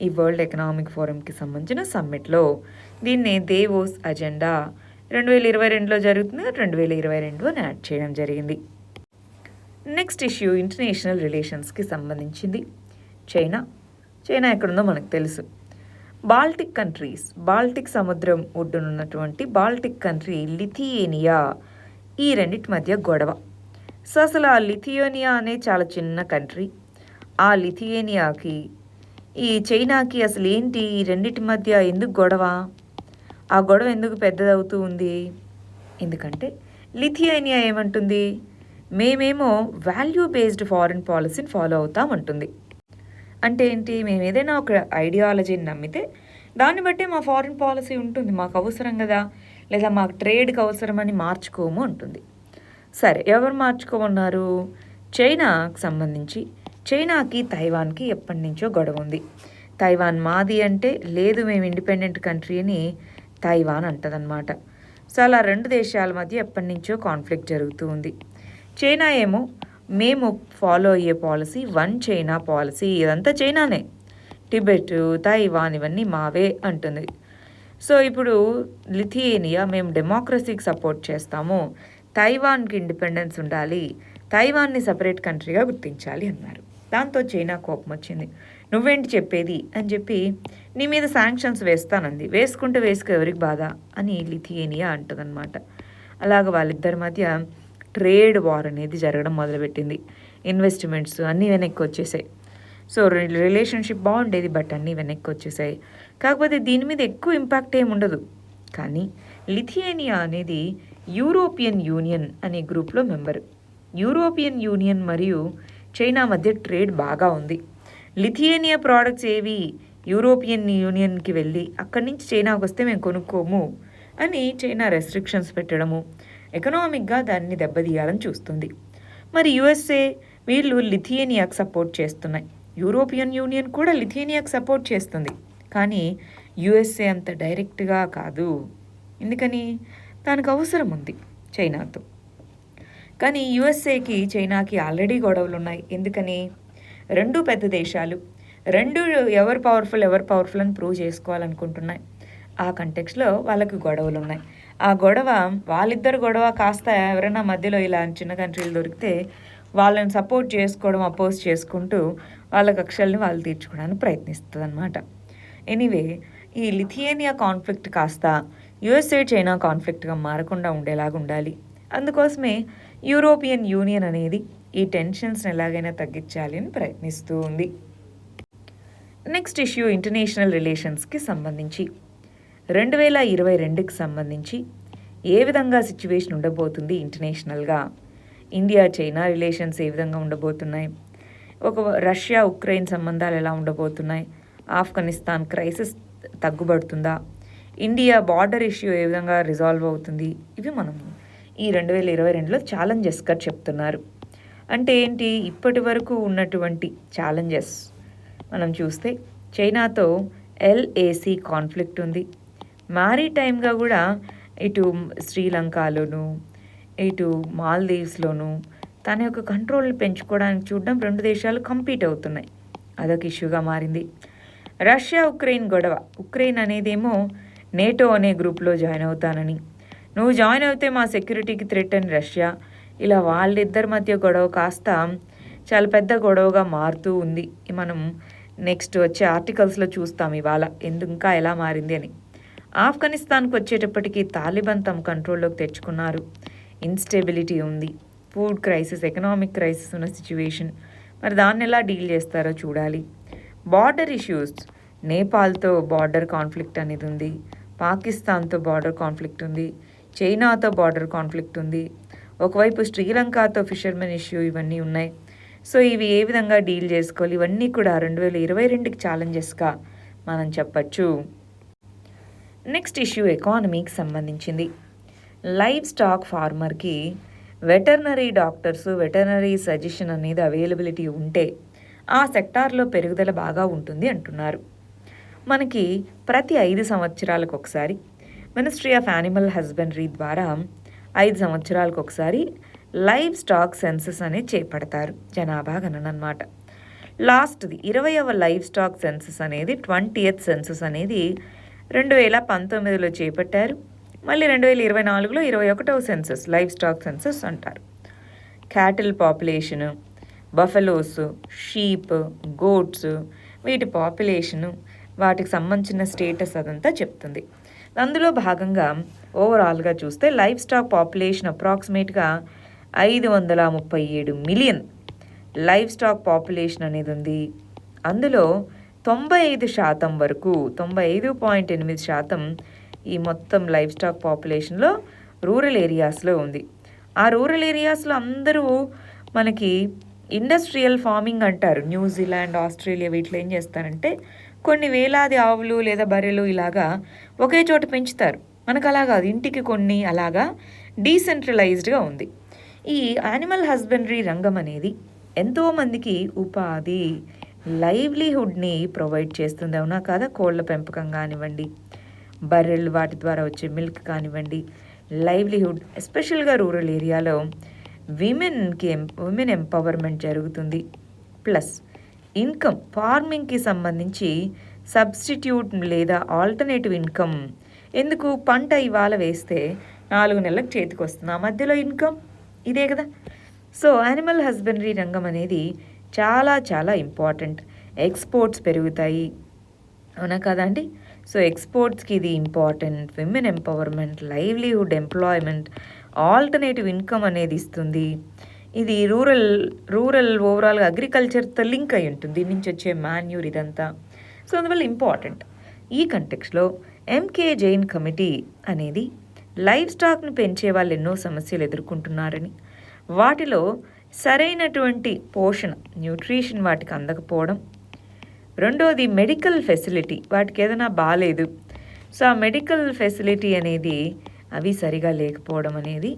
ఈ వరల్డ్ ఎకనామిక్ ఫోరంకి సంబంధించిన సమ్మిట్లో. దీన్నే దేవోస్ అజెండా 2022లో జరుగుతుంది, 2022 అని యాడ్ చేయడం జరిగింది. నెక్స్ట్ ఇష్యూ ఇంటర్నేషనల్ రిలేషన్స్కి సంబంధించింది. చైనా ఎక్కడుందో మనకు తెలుసు. బాల్టిక్ కంట్రీస్, బాల్టిక్ సముద్రం ఒడ్డునున్నటువంటి బాల్టిక్ కంట్రీ లిథియేనియా, ఈ రెండింటి మధ్య గొడవ. సో అసలు ఆ లిథియేనియా అనే చాలా చిన్న కంట్రీ, ఆ లిథియేనియాకి ఈ చైనాకి అసలు ఏంటి, ఈ రెండింటి మధ్య ఎందుకు గొడవ, ఆ గొడవ ఎందుకు పెద్దదవుతూ ఉంది? ఎందుకంటే లిథియేనియా ఏమంటుంది, మేమేమో వాల్యూ బేస్డ్ ఫారిన్ పాలసీని ఫాలో అవుతామంటుంది. అంటే ఏంటి, మేము ఏదైనా ఒక ఐడియాలజీని నమ్మితే దాన్ని బట్టి మా ఫారిన్ పాలసీ ఉంటుంది, మాకు అవసరం కదా, లేదా మాకు ట్రేడ్కి అవసరమని మార్చుకోము అంటుంది. సరే, ఎవరు మార్చుకోమన్నారు? చైనాకు సంబంధించి, చైనాకి తైవాన్కి ఎప్పటి నుంచో గొడవ ఉంది. తైవాన్ మాది అంటే, లేదు మేము ఇండిపెండెంట్ కంట్రీ అని తైవాన్ అంటదన్నమాట. సో అలా రెండు దేశాల మధ్య ఎప్పటి నుంచో కాన్ఫ్లిక్ట్ జరుగుతూ ఉంది. చైనా ఏమో మేము ఫాలో అయ్యే పాలసీ వన్ చైనా పాలసీ, ఇదంతా చైనానే, టిబెట్, తైవాన్ ఇవన్నీ మావే అంటుంది. సో ఇప్పుడు లిథియేనియా మేము డెమోక్రసీకి సపోర్ట్ చేస్తాము, తైవాన్కి ఇండిపెండెన్స్ ఉండాలి, తైవాన్ని సపరేట్ కంట్రీగా గుర్తించాలి అన్నారు. దాంతో చైనా కోపం వచ్చింది. నువ్వేంటి చెప్పేది అని చెప్పి నీ మీద శాంక్షన్స్ వేస్తానంది. వేసుకుంటే వేసుకో, ఎవరికి బాధ అని లిథియేనియా అంటుందన్నమాట. అలాగ వాళ్ళిద్దరి మధ్య ట్రేడ్ వార్ అనేది జరగడం మొదలుపెట్టింది. ఇన్వెస్ట్మెంట్స్ అన్నీ వెనక్కి వచ్చేసాయి. సో రిలేషన్షిప్ బాగుండేది, బట్ అన్నీ వెనక్కి వచ్చేసాయి. కాకపోతే దీని మీద ఎక్కువ ఇంపాక్ట్ ఏమి ఉండదు. కానీ లిథియేనియా అనేది యూరోపియన్ యూనియన్ అనే గ్రూప్లో మెంబర్. యూరోపియన్ యూనియన్ మరియు చైనా మధ్య ట్రేడ్ బాగా ఉంది. లిథియేనియా ప్రోడక్ట్స్ ఏవి యూరోపియన్ యూనియన్కి వెళ్ళి అక్కడి నుంచి చైనాకు వస్తే మేము కొనుక్కోము అని చైనా రెస్ట్రిక్షన్స్ పెట్టడము, ఎకనామిక్గా దాన్ని దెబ్బతీయాలని చూస్తుంది. మరి యుఎస్ఏ వీళ్ళు లిథియేనియాకు సపోర్ట్ చేస్తున్నాయి, యూరోపియన్ యూనియన్ కూడా లిథియేనియాకు సపోర్ట్ చేస్తుంది. కానీ యుఎస్ఏ అంత డైరెక్ట్గా కాదు. ఎందుకని, దానికి అవసరం ఉంది చైనాతో. కానీ యుఎస్ఏకి చైనాకి ఆల్రెడీ గొడవలు ఉన్నాయి. ఎందుకని, రెండు పెద్ద దేశాలు, రెండు ఎవరు పవర్ఫుల్ అని ప్రూవ్ చేసుకోవాలనుకుంటున్నాయి. ఆ కంటెక్స్లో వాళ్ళకి గొడవలు ఉన్నాయి. ఆ గొడవ, వాళ్ళిద్దరు గొడవ కాస్త ఎవరైనా మధ్యలో ఇలా చిన్న కంట్రీలు దొరికితే వాళ్ళని సపోర్ట్ చేసుకోవడం, అపోజ్ చేసుకుంటూ వాళ్ళ కక్షల్ని వాళ్ళు తీర్చుకోవడానికి ప్రయత్నిస్తుంది అనమాట. ఎనీవే, ఈ లిథియేనియా కాన్ఫ్లిక్ట్ కాస్త యుఎస్ఏ చైనా కాన్ఫ్లిక్ట్గా మారకుండా ఉండేలాగా ఉండాలి. అందుకోసమే యూరోపియన్ యూనియన్ అనేది ఈ టెన్షన్స్ని ఎలాగైనా తగ్గించాలి అని ప్రయత్నిస్తూ ఉంది. నెక్స్ట్ ఇష్యూ ఇంటర్నేషనల్ రిలేషన్స్కి సంబంధించి 2022కి సంబంధించి ఏ విధంగా సిచ్యువేషన్ ఉండబోతుంది ఇంటర్నేషనల్గా, ఇండియా చైనా రిలేషన్స్ ఏ విధంగా ఉండబోతున్నాయి, ఒక రష్యా ఉక్రెయిన్ సంబంధాలు ఎలా ఉండబోతున్నాయి, ఆఫ్ఘనిస్తాన్ క్రైసిస్ తగ్గుబడుతుందా, ఇండియా బార్డర్ ఇష్యూ ఏ విధంగా రిజాల్వ్ అవుతుంది, ఇవి మనం ఈ 2022లో ఛాలెంజెస్గా చెప్తున్నారు. అంటే ఏంటి, ఇప్పటి వరకు ఉన్నటువంటి ఛాలెంజెస్ మనం చూస్తే చైనాతో ఎల్ఏసి కాన్ఫ్లిక్ట్ ఉంది. మ్యారీటైమ్గా కూడా ఇటు శ్రీలంకలోను ఇటు మాల్దీవ్స్లోను తన యొక్క కంట్రోల్ని పెంచుకోవడానికి చూడడం రెండు దేశాలు కంపీట్ అవుతున్నాయి. అదొక ఇష్యూగా మారింది. రష్యా ఉక్రెయిన్ గొడవ, ఉక్రెయిన్ అనేదేమో నేటో అనే గ్రూప్లో జాయిన్ అవుతానని, నువ్వు జాయిన్ అవుతే మా సెక్యూరిటీకి థ్రెట్ అని రష్యా. ఇలా వాళ్ళిద్దరి మధ్య గొడవ కాస్త చాలా పెద్ద గొడవగా మారుతూ ఉంది. మనం నెక్స్ట్ వచ్చే ఆర్టికల్స్లో చూస్తాం ఇవాళ ఇంకా ఎలా మారింది అని. ఆఫ్ఘనిస్తాన్కి వచ్చేటప్పటికి తాలిబాన్ తమ కంట్రోల్లోకి తెచ్చుకున్నారు. ఇన్స్టెబిలిటీ ఉంది, ఫుడ్ క్రైసిస్, ఎకనామిక్ క్రైసిస్ ఉన్న సిచ్యువేషన్. మరి దాన్ని ఎలా డీల్ చేస్తారో చూడాలి. బార్డర్ ఇష్యూస్, నేపాల్తో బార్డర్ కాన్ఫ్లిక్ట్ అనేది ఉంది, పాకిస్తాన్తో బార్డర్ కాన్ఫ్లిక్ట్ ఉంది, చైనాతో బార్డర్ కాన్ఫ్లిక్ట్ ఉంది, ఒకవైపు శ్రీలంకతో ఫిషర్మెన్ ఇష్యూ, ఇవన్నీ ఉన్నాయి. సో ఇవి ఏ విధంగా డీల్ చేసుకోవాలి, ఇవన్నీ కూడా 2022కి ఛాలెంజెస్గా మనం చెప్పచ్చు. నెక్స్ట్ ఇష్యూ ఎకానమీకి సంబంధించింది. లైవ్ స్టాక్ ఫార్మర్కి వెటర్నరీ డాక్టర్స్, వెటర్నరీ సజెషన్ అనేది అవైలబిలిటీ ఉంటే ఆ సెక్టార్లో పెరుగుదల బాగా ఉంటుంది అంటున్నారు. మనకి ప్రతి 5 సంవత్సరాలకు ఒకసారి మినిస్ట్రీ ఆఫ్ యానిమల్ హస్బెండరీ ద్వారా 5 సంవత్సరాలకు ఒకసారి లైవ్ స్టాక్ సెన్సస్ అనేది చేపడతారు, జనాభా గణన అన్నమాట. లాస్ట్ది 20వ లైవ్ స్టాక్ సెన్సస్ అనేది 20th సెన్సస్ అనేది 2019లో చేపట్టారు. మళ్ళీ 2024లో 21వ సెన్సస్ లైవ్ స్టాక్ సెన్సస్ అంటారు. Cattle population, buffaloes, sheep, goats, వీటి పాపులేషను, వాటికి సంబంధించిన స్టేటస్ అదంతా చెప్తుంది. అందులో భాగంగా ఓవరాల్గా చూస్తే లైవ్ స్టాక్ పాపులేషన్ అప్రాక్సిమేట్గా 537 మిలియన్ లైవ్ స్టాక్ పాపులేషన్ అనేది ఉంది. అందులో 95% వరకు, 95.8% ఈ మొత్తం లైవ్ స్టాక్ పాపులేషన్లో రూరల్ ఏరియాస్లో ఉంది. ఆ రూరల్ ఏరియాస్లో అందరూ మనకి ఇండస్ట్రియల్ ఫార్మింగ్ అంటారు. న్యూజిలాండ్, ఆస్ట్రేలియా వీటిలో ఏం చేస్తారంటే కొన్ని వేలాది ఆవులు లేదా బర్రెలు ఇలాగా ఒకే చోట పెంచుతారు. మనకు అలా కాదు, ఇంటికి కొన్ని, అలాగా డీసెంట్రలైజ్డ్గా ఉంది. ఈ యానిమల్ హస్బెండరీ రంగం అనేది ఎంతోమందికి ఉపాధి, లైవ్లీహుడ్ని ప్రొవైడ్ చేస్తుంది, అవునా కాదా? కోళ్ళ పెంపకం కానివ్వండి, బర్రెలు వాటి ద్వారా వచ్చే మిల్క్ కానివ్వండి, లైవ్లీహుడ్, ఎస్పెషల్గా రూరల్ ఏరియాలో విమెన్ ఎంపవర్మెంట్ జరుగుతుంది. ప్లస్ ఇన్కమ్, ఫార్మింగ్కి సంబంధించి సబ్స్టిట్యూట్ లేదా ఆల్టర్నేటివ్ ఇన్కమ్. ఎందుకు? పంట ఇవాళ వేస్తే 4 నెలలకు చేతికి వస్తుంది, ఆ మధ్యలో ఇన్కమ్ ఇదే కదా. సో యానిమల్ హస్బెండరీ రంగం అనేది చాలా చాలా ఇంపార్టెంట్. ఎక్స్పోర్ట్స్ పెరుగుతాయి, అవునా కదా అండి? సో ఎక్స్పోర్ట్స్కి ఇది important. Women empowerment, livelihood, employment, alternative income అనేది ఇస్తుంది. ఇది రూరల్ ఓవరాల్గా అగ్రికల్చర్తో లింక్ అయి ఉంటుంది, దీని నుంచి వచ్చే మాన్యూర్ ఇదంతా. సో అందువల్ల ఇంపార్టెంట్. ఈ కంటెక్స్లో ఎంకే జైన్ కమిటీ అనేది లైవ్ స్టాక్ని పెంచే వాళ్ళు ఎన్నో సమస్యలు ఎదుర్కొంటున్నారని, వాటిలో సరైనటువంటి పోషణ, న్యూట్రిషన్ వాటికి అందకపోవడం, రెండోది మెడికల్ ఫెసిలిటీ, వాటికి ఏదైనా బాగాలేదు, సో ఆ మెడికల్ ఫెసిలిటీ అనేది అవి సరిగా లేకపోవడం అనేది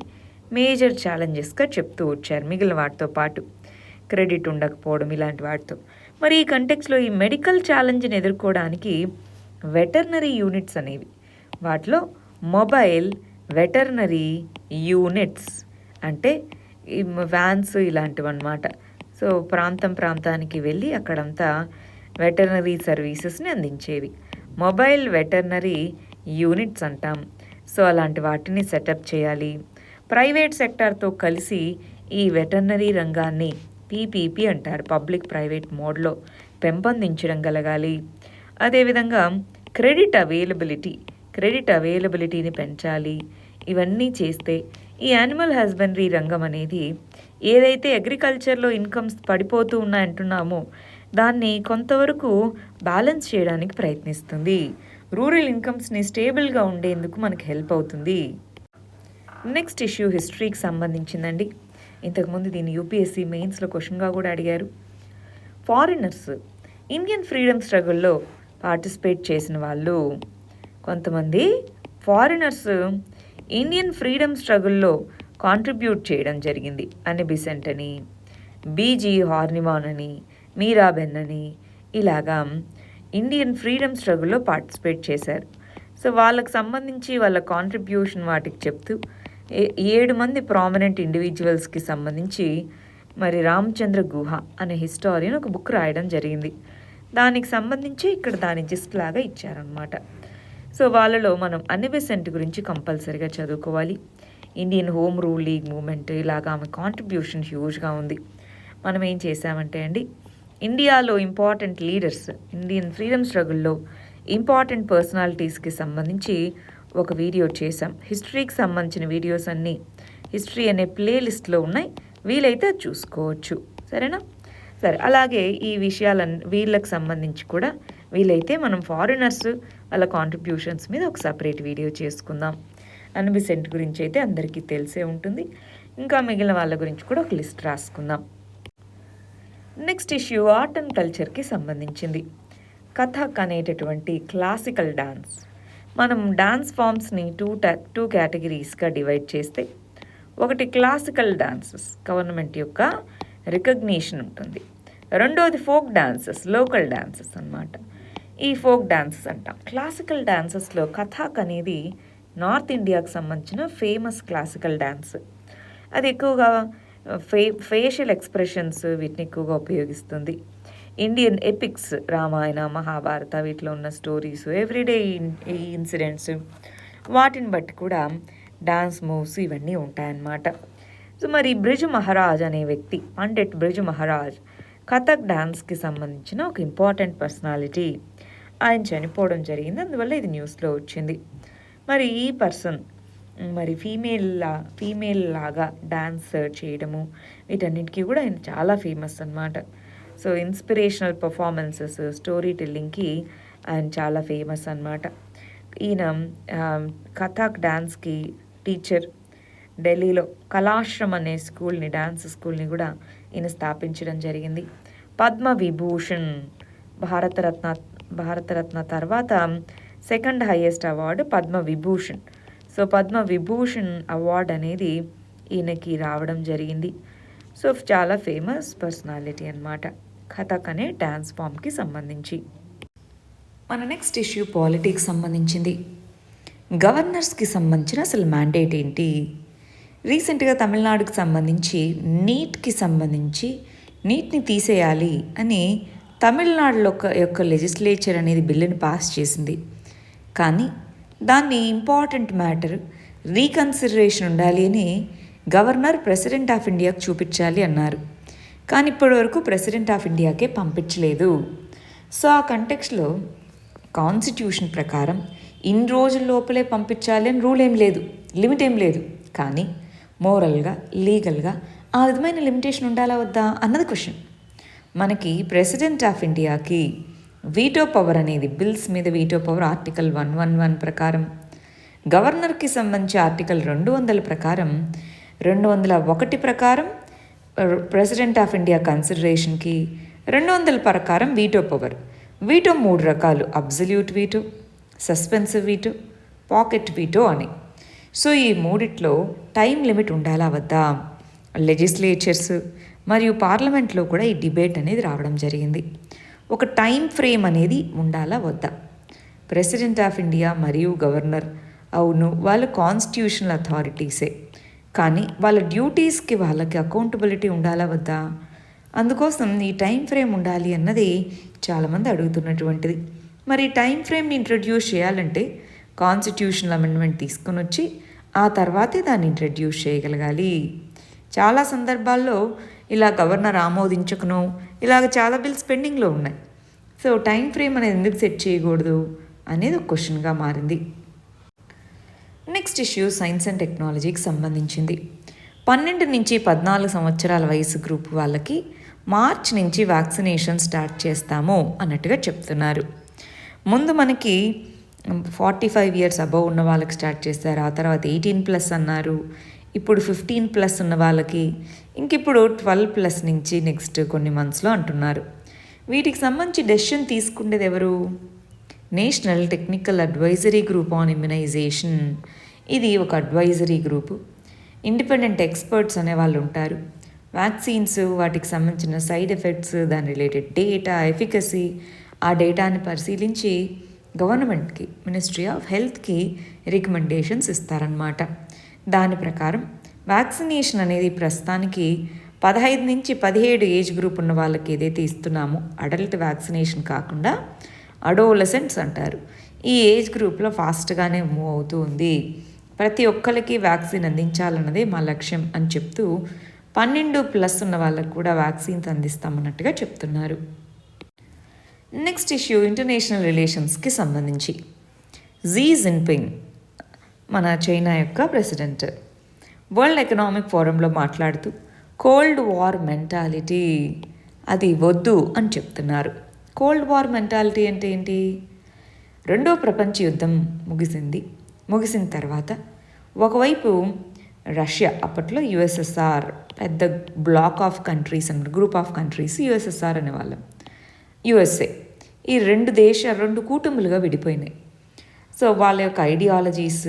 మేజర్ ఛాలెంజెస్గా చెప్తూ వచ్చారు. మిగిలిన వాటితో పాటు క్రెడిట్ ఉండకపోవడం, ఇలాంటి వాటితో. మరి ఈ కంటెక్స్లో ఈ మెడికల్ ఛాలెంజ్ని ఎదుర్కోవడానికి వెటర్నరీ యూనిట్స్ అనేవి, వాటిలో మొబైల్ వెటర్నరీ యూనిట్స్ అంటే ఈ వ్యాన్స్ ఇలాంటివి అన్నమాట. సో ప్రాంతానికి వెళ్ళి అక్కడంతా వెటర్నరీ సర్వీసెస్ని అందించేవి మొబైల్ వెటర్నరీ యూనిట్స్ అంటాం. సో అలాంటి వాటిని సెటప్ చేయాలి. ప్రైవేట్ సెక్టార్తో కలిసి ఈ వెటర్నరీ రంగాన్ని పీపీపీ అంటారు, పబ్లిక్ ప్రైవేట్ మోడ్లో పెంపొందించడం కలగాలి. అదేవిధంగా క్రెడిట్ అవైలబిలిటీని పెంచాలి. ఇవన్నీ చేస్తే ఈ యానిమల్ హస్బెండరీ రంగం అనేది ఏదైతే అగ్రికల్చర్లో ఇన్కమ్స్ పడిపోతూ ఉన్నాయంటున్నామో దాన్ని కొంతవరకు బ్యాలెన్స్ చేయడానికి ప్రయత్నిస్తుంది. రూరల్ ఇన్కమ్స్ని స్టేబుల్గా ఉండేందుకు మనకు హెల్ప్ అవుతుంది. నెక్స్ట్ ఇష్యూ హిస్టరీకి సంబంధించిందండి. ఇంతకుముందు దీన్ని యూపీఎస్సీ మెయిన్స్లో క్వశ్చన్గా కూడా అడిగారు. ఫారినర్స్ ఇండియన్ ఫ్రీడమ్ స్ట్రగుల్లో పార్టిసిపేట్ చేసిన వాళ్ళు, కొంతమంది ఫారినర్స్ ఇండియన్ ఫ్రీడమ్ స్ట్రగుల్లో కాంట్రిబ్యూట్ చేయడం జరిగింది. అని బిసెంట్ అని, బీజీ హార్నిమాన్ అని, మీరాబెన్ అని, ఇలాగా ఇండియన్ ఫ్రీడమ్ స్ట్రగుల్లో పార్టిసిపేట్ చేశారు. సో వాళ్ళకు సంబంధించి వాళ్ళ కాంట్రిబ్యూషన్ వాటికి చెప్తూ 7 మంది ప్రామినెంట్ ఇండివిజువల్స్కి సంబంధించి మరి రామచంద్ర గుహ అనే హిస్టారియన్ ఒక బుక్ రాయడం జరిగింది. దానికి సంబంధించి ఇక్కడ దాని జిస్ట్ లాగా ఇచ్చారనమాట. సో వాళ్ళలో మనం అన్ని బెసెంట్ గురించి కంపల్సరీగా చదువుకోవాలి. Indian home rule league movement ఇలాగా ఆమె కాంట్రిబ్యూషన్ హ్యూజ్గా ఉంది. మనం ఏం చేసామంటే అండి, ఇండియాలో ఇంపార్టెంట్ లీడర్స్, ఇండియన్ ఫ్రీడమ్ స్ట్రగుల్లో ఇంపార్టెంట్ పర్సనాలిటీస్కి సంబంధించి ఒక వీడియో చేసాం. హిస్టరీకి సంబంధించిన వీడియోస్ అన్నీ హిస్టరీ అనే ప్లేలిస్ట్లో ఉన్నాయి, వీలైతే చూసుకోవచ్చు. సరేనా? సరే, అలాగే ఈ వీళ్ళకి సంబంధించి కూడా వీలైతే మనం ఫారినర్స్ వాళ్ళ కాంట్రిబ్యూషన్స్ మీద ఒక సపరేట్ వీడియో చేసుకుందాం. అన్ బెసెంట్ గురించి అయితే అందరికీ తెలిసే ఉంటుంది. ఇంకా మిగిలిన వాళ్ళ గురించి కూడా ఒక లిస్ట్ రాసుకుందాం. నెక్స్ట్ ఇష్యూ ఆర్ట్ అండ్ కల్చర్కి సంబంధించింది. కథక్ అనేటటువంటి క్లాసికల్ డాన్స్. మనం డాన్స్ ఫామ్స్ని టూ కేటగిరీస్గా డివైడ్ చేస్తే, ఒకటి క్లాసికల్ డాన్సెస్, గవర్నమెంట్ యొక్క రికగ్నిషన్ ఉంటుంది. రెండోది ఫోక్ డాన్సెస్, లోకల్ డాన్సెస్ అన్నమాట. ఈ ఫోక్ డాన్సెస్ అంటాం. క్లాసికల్ డాన్సెస్లో కథక్ అనేది నార్త్ ఇండియాకు సంబంధించిన ఫేమస్ క్లాసికల్ డాన్స్. అది ఎక్కువగా ఫేషియల్ ఎక్స్ప్రెషన్స్ వీటిని ఎక్కువగా ఉపయోగిస్తుంది. ఇండియన్ ఎపిక్స్, రామాయణ, మహాభారత వీటిలో ఉన్న స్టోరీస్, ఎవ్రీడే ఇన్సిడెంట్స్, వాటిని బట్టి కూడా డాన్స్ మూవ్స్ ఇవన్నీ ఉంటాయన్నమాట. సో మరి బ్రిజ్ మహారాజ్ అనే వ్యక్తి, పండిట్ బ్రిజ్ మహారాజ్, కథక్ డాన్స్కి సంబంధించిన ఒక ఇంపార్టెంట్ పర్సనాలిటీ. ఆయన చనిపోవడం జరిగింది, అందువల్ల ఇది న్యూస్లో వచ్చింది. మరి ఈ పర్సన్ మరి ఫీమేల్ లాగా డాన్స్ చేయడము వీటన్నిటికీ కూడా ఆయన చాలా ఫేమస్ అన్నమాట. సో ఇన్స్పిరేషనల్ పర్ఫార్మెన్సెస్, స్టోరీ టెల్లింగ్కి ఆయన చాలా ఫేమస్ అన్నమాట. ఈయన కథక్ డాన్స్కి టీచర్. ఢిల్లీలో కళాశ్రమ్ అనే స్కూల్ని, డాన్స్ స్కూల్ని కూడా ఈయన స్థాపించడం జరిగింది. పద్మవిభూషణ్, భారతరత్న తర్వాత second highest award Padma Vibhushan. So Padma Vibhushan award అనేది ఈయనకి రావడం జరిగింది. సో చాలా ఫేమస్ పర్సనాలిటీ అన్నమాట కథక్ అనే డ్యాన్స్ ఫామ్కి సంబంధించి. మన నెక్స్ట్ ఇష్యూ పాలిటిక్స్ సంబంధించింది. గవర్నర్స్కి సంబంధించిన అసలు మ్యాండేట్ ఏంటి? రీసెంట్గా తమిళనాడుకి సంబంధించి నీట్ని తీసేయాలి అని తమిళనాడులో యొక్క లెజిస్లేచర్ అనేది బిల్లుని పాస్ చేసింది. కానీ దాన్ని ఇంపార్టెంట్ మ్యాటర్ రీకన్సిడరేషన్ ఉండాలి అని గవర్నర్ ప్రెసిడెంట్ ఆఫ్ ఇండియాకి చూపించాలి అన్నారు. కానీ ఇప్పటివరకు ప్రెసిడెంట్ ఆఫ్ ఇండియాకే పంపించలేదు. సో ఆ కంటెక్స్లో కాన్స్టిట్యూషన్ ప్రకారం ఇన్ని రోజుల లోపలే పంపించాలి అని రూల్ ఏం లేదు, లిమిట్ ఏం లేదు. కానీ మోరల్గా, లీగల్గా ఆ విధమైన లిమిటేషన్ ఉండాలా వద్దా అన్నది క్వశ్చన్. మనకి ప్రెసిడెంట్ ఆఫ్ ఇండియాకి వీటో పవర్ అనేది, బిల్స్ మీద వీటో పవర్ ఆర్టికల్ 111 ప్రకారం, గవర్నర్కి సంబంధించి ఆర్టికల్ 200 ప్రకారం, 201 ప్రకారం ప్రెసిడెంట్ ఆఫ్ ఇండియా కన్సిడరేషన్కి, 200 ప్రకారం వీటో పవర్. వీటో 3 రకాలు: absolute veto, suspensive veto, pocket veto అని. సో ఈ మూడిట్లో టైం లిమిట్ ఉండాలా వద్దా? లెజిస్లేచర్స్ మరియు పార్లమెంట్లో కూడా ఈ డిబేట్ అనేది రావడం జరిగింది. ఒక టైం ఫ్రేమ్ అనేది ఉండాలా వద్దా? ప్రెసిడెంట్ ఆఫ్ ఇండియా మరియు గవర్నర్, అవును వాళ్ళు కాన్స్టిట్యూషనల్ అథారిటీసే, కానీ వాళ్ళ డ్యూటీస్కి వాళ్ళకి అకౌంటబిలిటీ ఉండాలా వద్దా? అందుకోసం ఈ టైం ఫ్రేమ్ ఉండాలి అన్నది చాలామంది అడుగుతున్నటువంటిది. మరి టైం ఫ్రేమ్ని ఇంట్రడ్యూస్ చేయాలంటే కాన్స్టిట్యూషనల్ అమెండ్మెంట్ తీసుకొని వచ్చి ఆ తర్వాతే దాన్ని ఇంట్రడ్యూస్ చేయగలగాలి. చాలా సందర్భాల్లో ఇలా గవర్నర్ ఆమోదించకను ఇలాగ చాలా బిల్స్ పెండింగ్లో ఉన్నాయి. సో టైం ఫ్రేమ్ అనేది ఎందుకు సెట్ చేయకూడదు అనేది ఒక క్వశ్చన్గా మారింది. నెక్స్ట్ ఇష్యూ సైన్స్ అండ్ టెక్నాలజీకి సంబంధించింది. 12 నుంచి 14 సంవత్సరాల వయసు గ్రూప్ వాళ్ళకి మార్చ్ నుంచి వ్యాక్సినేషన్ స్టార్ట్ చేస్తాము అన్నట్టుగా చెప్తున్నారు. ముందు మనకి 45 ఇయర్స్ అబవ్ ఉన్న వాళ్ళకి స్టార్ట్ చేస్తారు, ఆ తర్వాత 18+ అన్నారు, ఇప్పుడు 15+ ఉన్న వాళ్ళకి, ఇంకిప్పుడు 12+ నుంచి నెక్స్ట్ కొన్ని మంత్స్లో అంటున్నారు. వీటికి సంబంధించి డెసిషన్ తీసుకునేది ఎవరు? National Technical Advisory Group on Immunization. ఇది ఒక అడ్వైజరీ గ్రూపు. ఇండిపెండెంట్ ఎక్స్పర్ట్స్ అనే వాళ్ళు ఉంటారు. వ్యాక్సిన్స్, వాటికి సంబంధించిన సైడ్ ఎఫెక్ట్స్, దాని రిలేటెడ్ డేటా, ఎఫికసీ, ఆ డేటాని పరిశీలించి గవర్నమెంట్కి, మినిస్ట్రీ ఆఫ్ హెల్త్కి రికమెండేషన్స్ ఇస్తారన్నమాట. దాని ప్రకారం వ్యాక్సినేషన్ అనేది ప్రస్తుతానికి 15 నుంచి 17 ఏజ్ గ్రూప్ ఉన్న వాళ్ళకి ఏదైతే ఇస్తున్నామో అడల్ట్ వ్యాక్సినేషన్ కాకుండా అడోలసెంట్స్ అంటారు, ఈ ఏజ్ గ్రూప్లో ఫాస్ట్గానే మూవ్ అవుతూ ఉంది. ప్రతి ఒక్కరికి వ్యాక్సిన్ అందించాలన్నదే మా లక్ష్యం అని చెప్తూ 12+ ఉన్న వాళ్ళకు కూడా వ్యాక్సిన్స్ అందిస్తామన్నట్టుగా చెప్తున్నారు. నెక్స్ట్ ఇష్యూ ఇంటర్నేషనల్ రిలేషన్స్కి సంబంధించి. జీ జిన్పింగ్ మన చైనా యొక్క ప్రెసిడెంట్ వరల్డ్ ఎకనామిక్ ఫోరంలో మాట్లాడుతూ కోల్డ్ వార్ మెంటాలిటీ అది వద్దు అని చెప్తున్నారు. కోల్డ్ వార్ మెంటాలిటీ అంటే ఏంటి? రెండో ప్రపంచ యుద్ధం ముగిసిన తర్వాత ఒకవైపు రష్యా, అప్పట్లో యుఎస్ఎస్ఆర్, పెద్ద బ్లాక్ ఆఫ్ కంట్రీస్ అన్నమాట, గ్రూప్ ఆఫ్ కంట్రీస్ యుఎస్ఎస్ఆర్ అనేవాళ్ళం, యుఎస్ఏ, ఈ రెండు కూటములుగా విడిపోయినాయి. సో వాళ్ళ యొక్క ఐడియాలజీస్,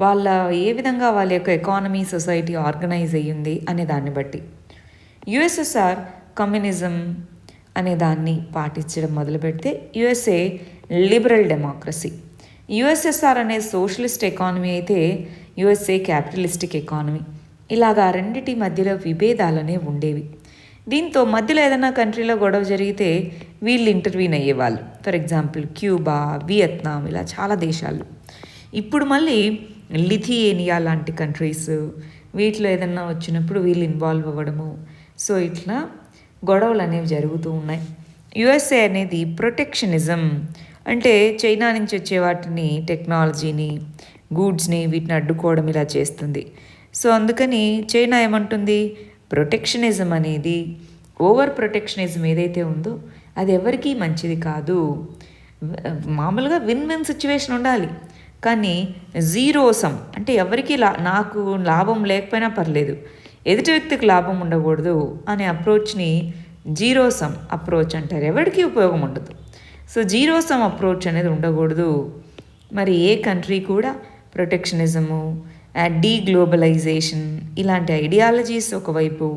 వాళ్ళ ఏ విధంగా వాళ్ళ యొక్క ఎకానమీ, సొసైటీ ఆర్గనైజ్ అయ్యింది అనే దాన్ని బట్టి యుఎస్ఎస్ఆర్ కమ్యూనిజం అనే దాన్ని పాటించడం మొదలు పెడితే యుఎస్ఏ లిబరల్ డెమోక్రసీ. యుఎస్ఎస్ఆర్ అనే సోషలిస్ట్ ఎకానమీ అయితే యుఎస్ఏ క్యాపిటలిస్టిక్ ఎకానమీ. ఇలాగా రెండిటి మధ్యలో విభేదాలనే ఉండేవి. దీంతో మధ్యలో ఏదైనా కంట్రీలో గొడవ జరిగితే వీళ్ళు ఇంటర్వ్యూన్ అయ్యేవాళ్ళు. ఫర్ ఎగ్జాంపుల్ క్యూబా, వియత్నాం, ఇలా చాలా దేశాలు. ఇప్పుడు మళ్ళీ లిథియేనియా లాంటి కంట్రీస్, వీటిలో ఏదన్నా వచ్చినప్పుడు వీళ్ళు ఇన్వాల్వ్ అవ్వడము. సో ఇట్లా గొడవలు అనేవి జరుగుతూ ఉన్నాయి. యుఎస్ఏ అనేది ప్రొటెక్షనిజం, అంటే చైనా నుంచి వచ్చే వాటిని, టెక్నాలజీని, గూడ్స్ని, వీటిని అడ్డుకోవడం ఇలా చేస్తుంది. సో అందుకని చైనా ఏమంటుంది, ప్రొటెక్షనిజం అనేది, ఓవర్ ప్రొటెక్షనిజం ఏదైతే ఉందో అది ఎవరికీ మంచిది కాదు. మామూలుగా విన్ సిచ్యువేషన్ ఉండాలి, కానీ జీరోసం అంటే ఎవరికి నాకు లాభం లేకపోయినా పర్లేదు, ఎదుటి వ్యక్తికి లాభం ఉండకూడదు అనే అప్రోచ్ని జీరోసమ్ అప్రోచ్ అంటారు. ఎవరికి ఉపయోగం ఉండదు. సో జీరోసమ్ అప్రోచ్ అనేది ఉండకూడదు. మరి ఏ కంట్రీ కూడా ప్రొటెక్షనిజము, డీగ్లోబలైజేషన్ ఇలాంటి ఐడియాలజీస్ ఒకవైపు,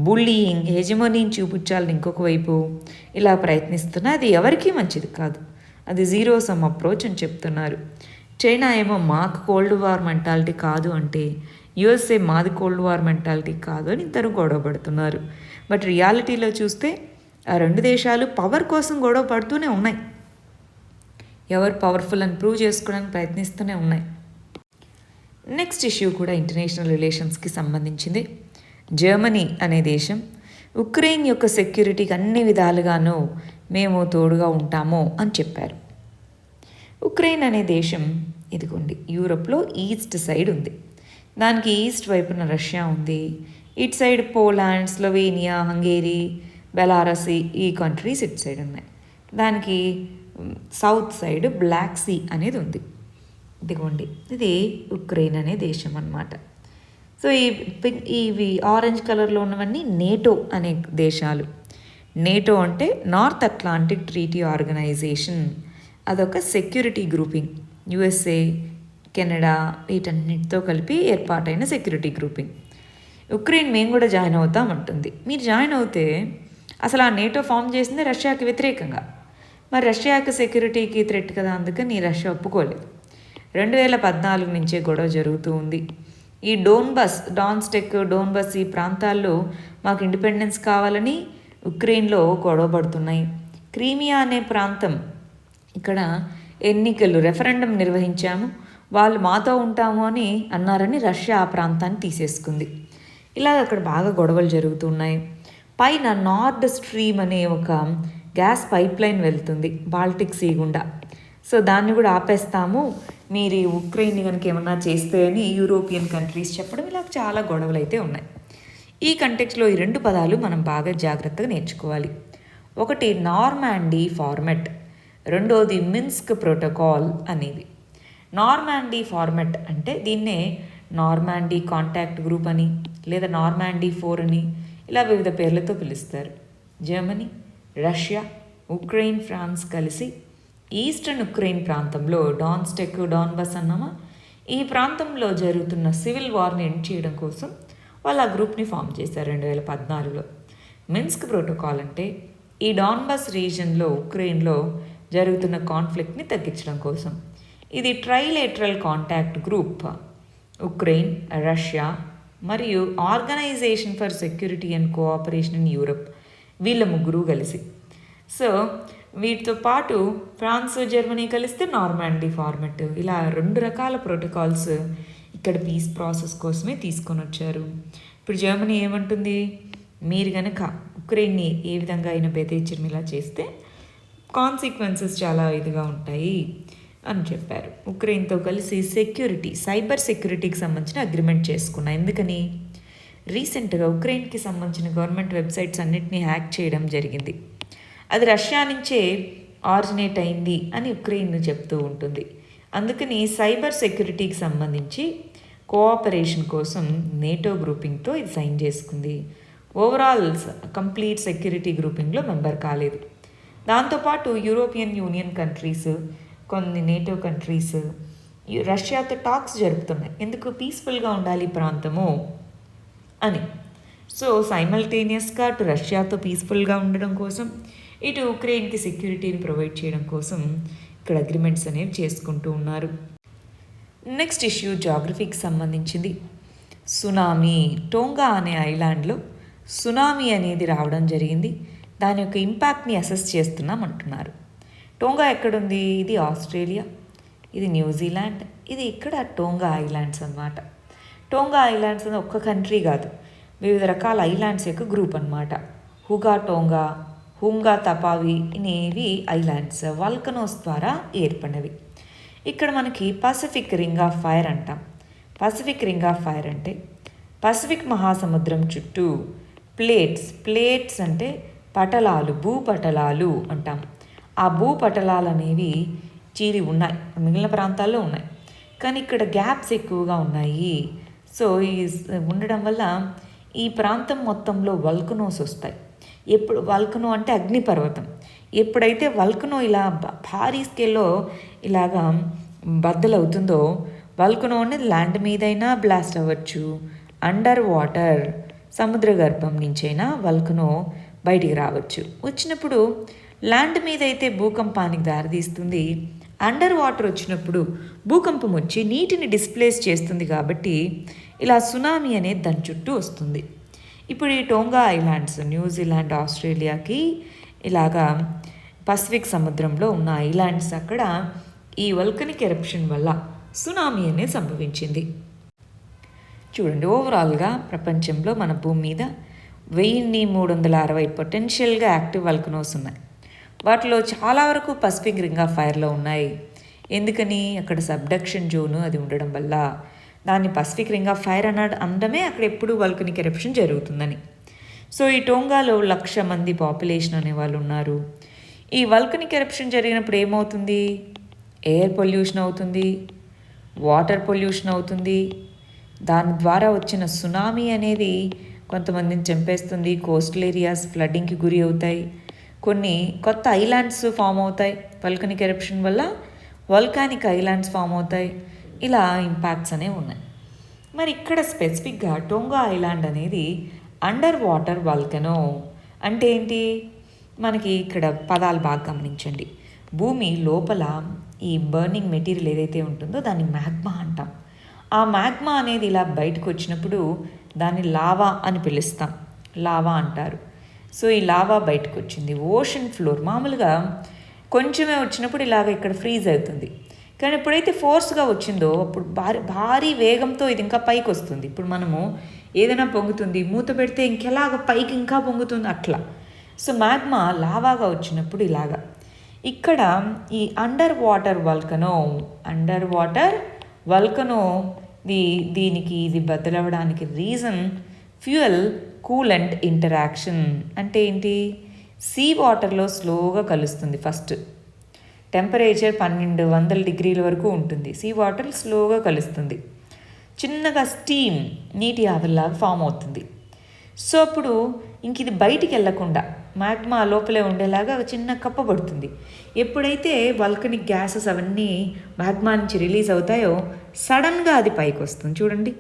బుల్లీయింగ్, హెజిమోనీని చూపించాలని ఇంకొక వైపు ఇలా ప్రయత్నిస్తున్నా అది ఎవరికీ మంచిది కాదు. అది జీరోసమ్ అప్రోచ్ అని చెప్తున్నారు. చైనా ఏమో మాకు కోల్డ్ వార్ మెంటాలిటీ కాదు అంటే, యుఎస్ఏ మాది కోల్డ్ వార్ మెంటాలిటీ కాదు అని ఇద్దరు గొడవ పడుతున్నారు. బట్ రియాలిటీలో చూస్తే ఆ రెండు దేశాలు పవర్ కోసం గొడవ పడుతూనే ఉన్నాయి. ఎవరు పవర్ఫుల్ అని ప్రూవ్ చేసుకోవడానికి ప్రయత్నిస్తూనే ఉన్నాయి. నెక్స్ట్ ఇష్యూ కూడా ఇంటర్నేషనల్ రిలేషన్స్కి సంబంధించింది. జర్మనీ అనే దేశం ఉక్రెయిన్ యొక్క సెక్యూరిటీకి అన్ని విధాలుగానూ మేము తోడుగా ఉంటాము అని చెప్పారు. ఉక్రెయిన్ అనే దేశం ఇదిగోండి యూరప్లో ఈస్ట్ సైడ్ ఉంది. దానికి ఈస్ట్ వైపున రష్యా ఉంది. ఇటు side Poland, Slovenia, Hungary, Belarus ఈ కంట్రీస్ ఇటు సైడ్ ఉన్నాయి. దానికి సౌత్ సైడ్ బ్లాక్ సీ అనేది ఉంది. ఇదిగోండి ఇది ఉక్రెయిన్ అనే దేశం అన్నమాట. సో ఇవి ఆరెంజ్ కలర్లో ఉన్నవన్నీ నేటో అనే దేశాలు. నేటో అంటే నార్త్ అట్లాంటిక్ ట్రీటీ ఆర్గనైజేషన్, అదొక సెక్యూరిటీ గ్రూపింగ్. యుఎస్ఏ, కెనడా వీటన్నిటితో కలిపి ఏర్పాటైన సెక్యూరిటీ గ్రూపింగ్. ఉక్రెయిన్ మేము కూడా జాయిన్ అవుతామంటుంది. మీరు జాయిన్ అవుతే అసలు ఆ నేటో ఫామ్ చేసింది రష్యాకి వ్యతిరేకంగా. మరి రష్యాకి సెక్యూరిటీకి థ్రెట్ కదా, అందుకని రష్యా ఒప్పుకోలేదు. 2014 నుంచే గొడవ జరుగుతూ ఉంది. ఈ డోన్బస్ ఈ ప్రాంతాల్లో మాకు ఇండిపెండెన్స్ కావాలని ఉక్రెయిన్లో గొడవ పడుతున్నాయి. క్రీమియా అనే ప్రాంతం, ఇక్కడ ఎన్నికలు రెఫరెండం నిర్వహించాము, వాళ్ళు మాతో ఉంటాము అని అన్నారని రష్యా ఆ ప్రాంతాన్ని తీసేసుకుంది. ఇలాగ అక్కడ బాగా గొడవలు జరుగుతున్నాయి. పైన నార్డ్ స్ట్రీమ్ అనే ఒక గ్యాస్ పైప్ లైన్ వెళ్తుంది బాల్టిక్ సీ గుండా. సో దాన్ని కూడా ఆపేస్తాము మీరు ఉక్రెయిన్ కనుక ఏమన్నా చేస్తే అని యూరోపియన్ కంట్రీస్ చెప్పడం, ఇలా చాలా గొడవలు అయితే ఉన్నాయి. ఈ కంటెక్స్లో ఈ రెండు పదాలు మనం బాగా జాగ్రత్తగా నేర్చుకోవాలి. ఒకటి నార్మాండీ ఫార్మెట్, రెండోది మిన్స్క్ ప్రోటోకాల్ అనేది. నార్మాండీ ఫార్మెట్ అంటే దీన్నే నార్మాండీ కాంటాక్ట్ గ్రూప్ అని, లేదా నార్మాండీ 4 అని, ఇలా వివిధ పేర్లతో పిలుస్తారు. జర్మనీ, రష్యా, ఉక్రెయిన్, ఫ్రాన్స్ కలిసి ఈస్టర్న్ ఉక్రెయిన్ ప్రాంతంలో డోన్బస్ అన్నామా, ఈ ప్రాంతంలో జరుగుతున్న సివిల్ వార్ని ఎండ్ చేయడం కోసం వాళ్ళు ఆ గ్రూప్ని ఫామ్ చేశారు 2014లో. మిన్స్క్ ప్రోటోకాల్ అంటే ఈ డాన్బస్ రీజన్లో ఉక్రెయిన్లో జరుగుతున్న కాన్ఫ్లిక్ట్ని తగ్గించడం కోసం. ఇది trilateral contact group. Ukraine, Russia, మరియు organisation for security and cooperation in Europe, వీళ్ళ ముగ్గురు కలిసి. సో వీటితో పాటు ఫ్రాన్స్, జర్మనీ కలిస్తే నార్మాండీ ఫార్మెట్, ఇలా 2 రకాల ప్రోటోకాల్స్ ఇక్కడ పీస్ ప్రాసెస్ కోసమే తీసుకొని వచ్చారు. ఇప్పుడు జర్మనీ ఏమంటుంది, మీరు కనుక ఉక్రెయిన్ని ఏ విధంగా అయినా బెదిరించడం ఇలా చేస్తే కాన్సిక్వెన్సెస్ చాలా ఇదిగా ఉంటాయి అని చెప్పారు. ఉక్రెయిన్తో కలిసి సెక్యూరిటీ, సైబర్ సెక్యూరిటీకి సంబంధించిన అగ్రిమెంట్ చేసుకున్నా. ఎందుకని, రీసెంట్గా ఉక్రెయిన్కి సంబంధించిన గవర్నమెంట్ వెబ్సైట్స్ అన్నిటినీ హ్యాక్ చేయడం జరిగింది. అది రష్యా నుంచే ఆరిజినేట్ అయింది అని ఉక్రెయిన్ చెప్తూ ఉంటుంది. అందుకని సైబర్ సెక్యూరిటీకి సంబంధించి కోఆపరేషన్ కోసం నేటో గ్రూపింగ్తో ఇది సైన్ చేసుకుంది. ఓవరాల్ కంప్లీట్ సెక్యూరిటీ గ్రూపింగ్లో మెంబర్ కాలేదు. దాంతోపాటు యూరోపియన్ యూనియన్ కంట్రీస్, కొన్ని నేటో కంట్రీస్ రష్యాతో టాక్స్ జరుపుతున్నాయి, ఎందుకు పీస్ఫుల్గా ఉండాలి ప్రాంతము అని. సో సైమల్టేనియస్గా అటు రష్యాతో పీస్ఫుల్గా ఉండడం కోసం, ఇటు ఉక్రెయిన్కి సెక్యూరిటీని ప్రొవైడ్ చేయడం కోసం ఇక్కడ అగ్రిమెంట్స్ అనేవి చేసుకుంటూ ఉన్నారు. నెక్స్ట్ ఇష్యూ జాగ్రఫీకి సంబంధించింది. సునామీ. టోంగా అనే ఐలాండ్లో సునామీ అనేది రావడం జరిగింది. దాని యొక్క ఇంపాక్ట్ని అసెస్ చేస్తున్నాం అంటున్నారు. టోంగా ఎక్కడుంది, ఇది ఆస్ట్రేలియా, ఇది న్యూజిలాండ్, ఇది ఇక్కడ టోంగా ఐలాండ్స్ అన్నమాట. టోంగా ఐలాండ్స్ అనేది ఒక్క కంట్రీ కాదు, వివిధ రకాల ఐలాండ్స్ యొక్క గ్రూప్ అన్నమాట. హుగా టోంగా, హుంగా తపావి అనేవి ఐలాండ్స్ వాల్కనోస్ ద్వారా ఏర్పడినవి. ఇక్కడ మనకి పసిఫిక్ రింగ్ ఆఫ్ ఫైర్ అంటాం. పసిఫిక్ రింగ్ ఆఫ్ ఫైర్ అంటే పసిఫిక్ మహాసముద్రం చుట్టూ ప్లేట్స్ అంటే పటలాలు, భూపటలాలు అంటాం. ఆ భూపటలాలు అనేవి చీరి ఉన్నాయి, మిగిలిన ప్రాంతాల్లో ఉన్నాయి, కానీ ఇక్కడ గ్యాప్స్ ఎక్కువగా ఉన్నాయి. సో ఈ ఉండడం వల్ల ఈ ప్రాంతం మొత్తంలో వల్కనోస్ వస్తాయి. ఎప్పుడు వల్కనో అంటే అగ్నిపర్వతం, ఎప్పుడైతే వల్కనో ఇలా భారీ స్కేల్లో ఇలాగా బద్దలవుతుందో, వల్కనో అనేది ల్యాండ్ మీదైనా బ్లాస్ట్ అవ్వచ్చు, అండర్ వాటర్ సముద్ర గర్భం నుంచైనా వల్కనో బయటికి రావచ్చు. వచ్చినప్పుడు ల్యాండ్ మీద అయితే భూకంపానికి దారితీస్తుంది, అండర్ వాటర్ వచ్చినప్పుడు భూకంపం వచ్చి నీటిని డిస్ప్లేస్ చేస్తుంది. కాబట్టి ఇలా సునామీ అనేది దాని చుట్టూ వస్తుంది. ఇప్పుడు ఈ టోంగా ఐలాండ్స్ న్యూజిలాండ్, ఆస్ట్రేలియాకి ఇలాగా పసిఫిక్ సముద్రంలో ఉన్న ఐలాండ్స్, అక్కడ ఈ వల్కనిక్ ఎరప్షన్ వల్ల సునామీ అనేది సంభవించింది. చూడండి, ఓవరాల్గా ప్రపంచంలో మన భూమి మీద 1360 పొటెన్షియల్గా యాక్టివ్ వల్కనోస్ ఉన్నాయి. వాటిలో చాలా వరకు పసిఫిక్ రింగ్ ఆఫ్ ఫైర్లో ఉన్నాయి. ఎందుకని, అక్కడ సబ్డక్షన్ జోను అది ఉండడం వల్ల దాన్ని పసిఫిక్ రింగ్ ఆఫ్ ఫైర్ అనడమే అక్కడ ఎప్పుడు వల్కనిక్ ఎరప్షన్ జరుగుతుందని. సో ఈ టోంగాలో 1,00,000 మంది పాపులేషన్ అనేవాళ్ళు ఉన్నారు. ఈ వల్కనిక్ ఎరప్షన్ జరిగినప్పుడు ఏమవుతుంది, ఎయిర్ పొల్యూషన్ అవుతుంది, వాటర్ పొల్యూషన్ అవుతుంది. దాని ద్వారా వచ్చిన సునామీ అనేది కొంతమందిని చంపేస్తుంది. కోస్టల్ ఏరియాస్ ఫ్లడ్డింగ్కి గురి అవుతాయి. కొన్ని కొత్త ఐలాండ్స్ ఫామ్ అవుతాయి వల్కనిక్ ఎరప్షన్ వల్ల, వల్కానిక్ ఐలాండ్స్ ఫామ్ అవుతాయి. ఇలా ఇంపాక్ట్స్ అనేవి ఉన్నాయి. మరి ఇక్కడ స్పెసిఫిక్గా టోంగా ఐలాండ్ అనేది అండర్ వాటర్ వల్కనో అంటే ఏంటి, మనకి ఇక్కడ పదాలు బాగా గమనించండి. భూమి లోపల ఈ బర్నింగ్ మెటీరియల్ ఏదైతే ఉంటుందో దాన్ని మ్యాగ్మా అంటాం. ఆ మ్యాగ్మా అనేది ఇలా బయటకు వచ్చినప్పుడు దాన్ని లావా అని పిలుస్తాం, లావా అంటారు. సో ఈ లావా బయటకు వచ్చింది. ఓషన్ ఫ్లోర్ మామూలుగా కొంచెమే వచ్చినప్పుడు ఇలాగ ఇక్కడ ఫ్రీజ్ అవుతుంది, కానీ ఎప్పుడైతే ఫోర్స్గా వచ్చిందో అప్పుడు భారీ వేగంతో ఇది ఇంకా పైకి వస్తుంది. ఇప్పుడు మనము ఏదైనా పొంగుతుంది, మూత పెడితే ఇంకెలాగ పైకి ఇంకా పొంగుతుంది అట్లా. సో మ్యాగ్మా లావాగా వచ్చినప్పుడు ఇలాగా. ఇక్కడ ఈ అండర్ వాటర్ వల్కనో దీనికి ఇది బద్దలవడానికి రీజన్ ఫ్యూయల్ కూలెంట్ ఇంటరాక్షన్. అంటే ఏంటి, సీ వాటర్లో స్లోగా కలుస్తుంది. ఫస్ట్ టెంపరేచర్ 1200 డిగ్రీల వరకు ఉంటుంది. సీ వాటర్ స్లోగా కలుస్తుంది, చిన్నగా స్టీమ్ నీటి ఆవిరిలాగా ఫామ్ అవుతుంది. సో అప్పుడు ఇంక ఇది బయటికి వెళ్లకుండా మ్యాగ్మా లోపలే ఉండేలాగా చిన్న కప్పబడుతుంది. ఎప్పుడైతే వల్కనిక్ గ్యాసెస్ అవన్నీ మ్యాగ్మా నుంచి రిలీజ్ అవుతాయో సడన్గా అది పైకి వస్తుంది. చూడండి,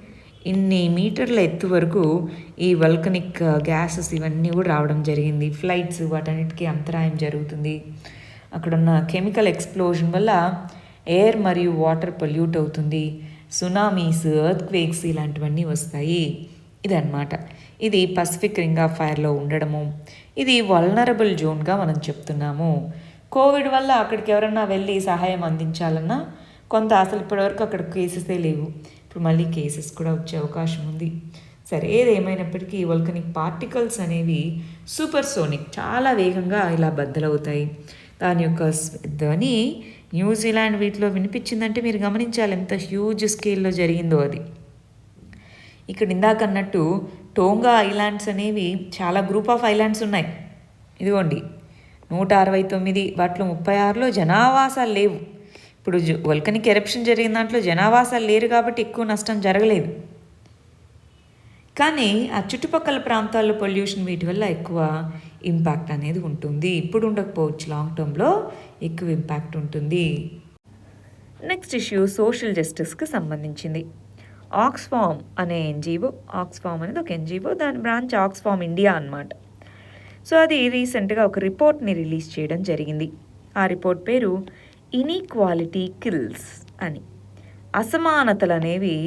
ఇన్ని మీటర్ల ఎత్తు వరకు ఈ వల్కనిక్ గ్యాసెస్ ఇవన్నీ కూడా రావడం జరిగింది. ఫ్లైట్స్ వాటన్నిటికీ అంతరాయం జరుగుతుంది. అక్కడున్న కెమికల్ ఎక్స్ప్లోజన్ వల్ల ఎయిర్ మరియు వాటర్ పొల్యూట్ అవుతుంది. సునామీస్, ఎర్త్క్వేక్స్ ఇలాంటివన్నీ వస్తాయి ఇదన్నమాట. ఇది పసిఫిక్ రింగ్ ఆఫ్ ఫైర్లో ఉండడము, ఇది వల్నరబుల్ జోన్గా మనం చెప్తున్నాము. కోవిడ్ వల్ల అక్కడికి ఎవరన్నా వెళ్ళి సహాయం అందించాలన్నా కొంత అసలు ఇప్పటివరకు అక్కడ కేసెసే లేవు, ఇప్పుడు మళ్ళీ కేసెస్ కూడా వచ్చే అవకాశం ఉంది. సరే, ఏదేమైనప్పటికీ వల్కనిక్ పార్టికల్స్ అనేవి సూపర్సోనిక్, చాలా వేగంగా ఇలా బద్దలవుతాయి. దాని యొక్క ధ్వని న్యూజిలాండ్ వీటిలో వినిపించిందంటే మీరు గమనించాలి ఎంత హ్యూజ్ స్కేల్లో జరిగిందో అది. ఇక్కడ ఇందాక అన్నట్టు టోంగా ఐలాండ్స్ అనేవి చాలా గ్రూప్ ఆఫ్ ఐలాండ్స్ ఉన్నాయి. ఇదిగోండి 169, వాటిలో 36లో జనావాసాలు లేవు. ఇప్పుడు వల్కనిక్ ఎరప్షన్ జరిగిన దాంట్లో జనావాసాలు లేరు కాబట్టి ఎక్కువ నష్టం జరగలేదు. కానీ ఆ చుట్టుపక్కల ప్రాంతాల్లో పొల్యూషన్ వీటి వల్ల ఎక్కువ ఇంపాక్ట్ అనేది ఉంటుంది. ఇప్పుడు ఉండకపోవచ్చు, లాంగ్ టర్మ్లో ఎక్కువ ఇంపాక్ట్ ఉంటుంది. నెక్స్ట్ ఇష్యూ సోషల్ జస్టిస్కి సంబంధించింది. ఆక్స్ఫామ్ అనే ఎన్జిఓ, ఆక్స్ఫామ్ అనేది ఒక ఎన్జిఓ, దాని బ్రాంచ్ ఆక్స్ఫామ్ ఇండియా అన్నమాట. సో అది రీసెంట్గా ఒక రిపోర్ట్ని రిలీజ్ చేయడం జరిగింది. ఆ రిపోర్ట్ పేరు ఇన్ఈక్వాలిటీ కిల్స్ అని. అసమానతలు అనేవి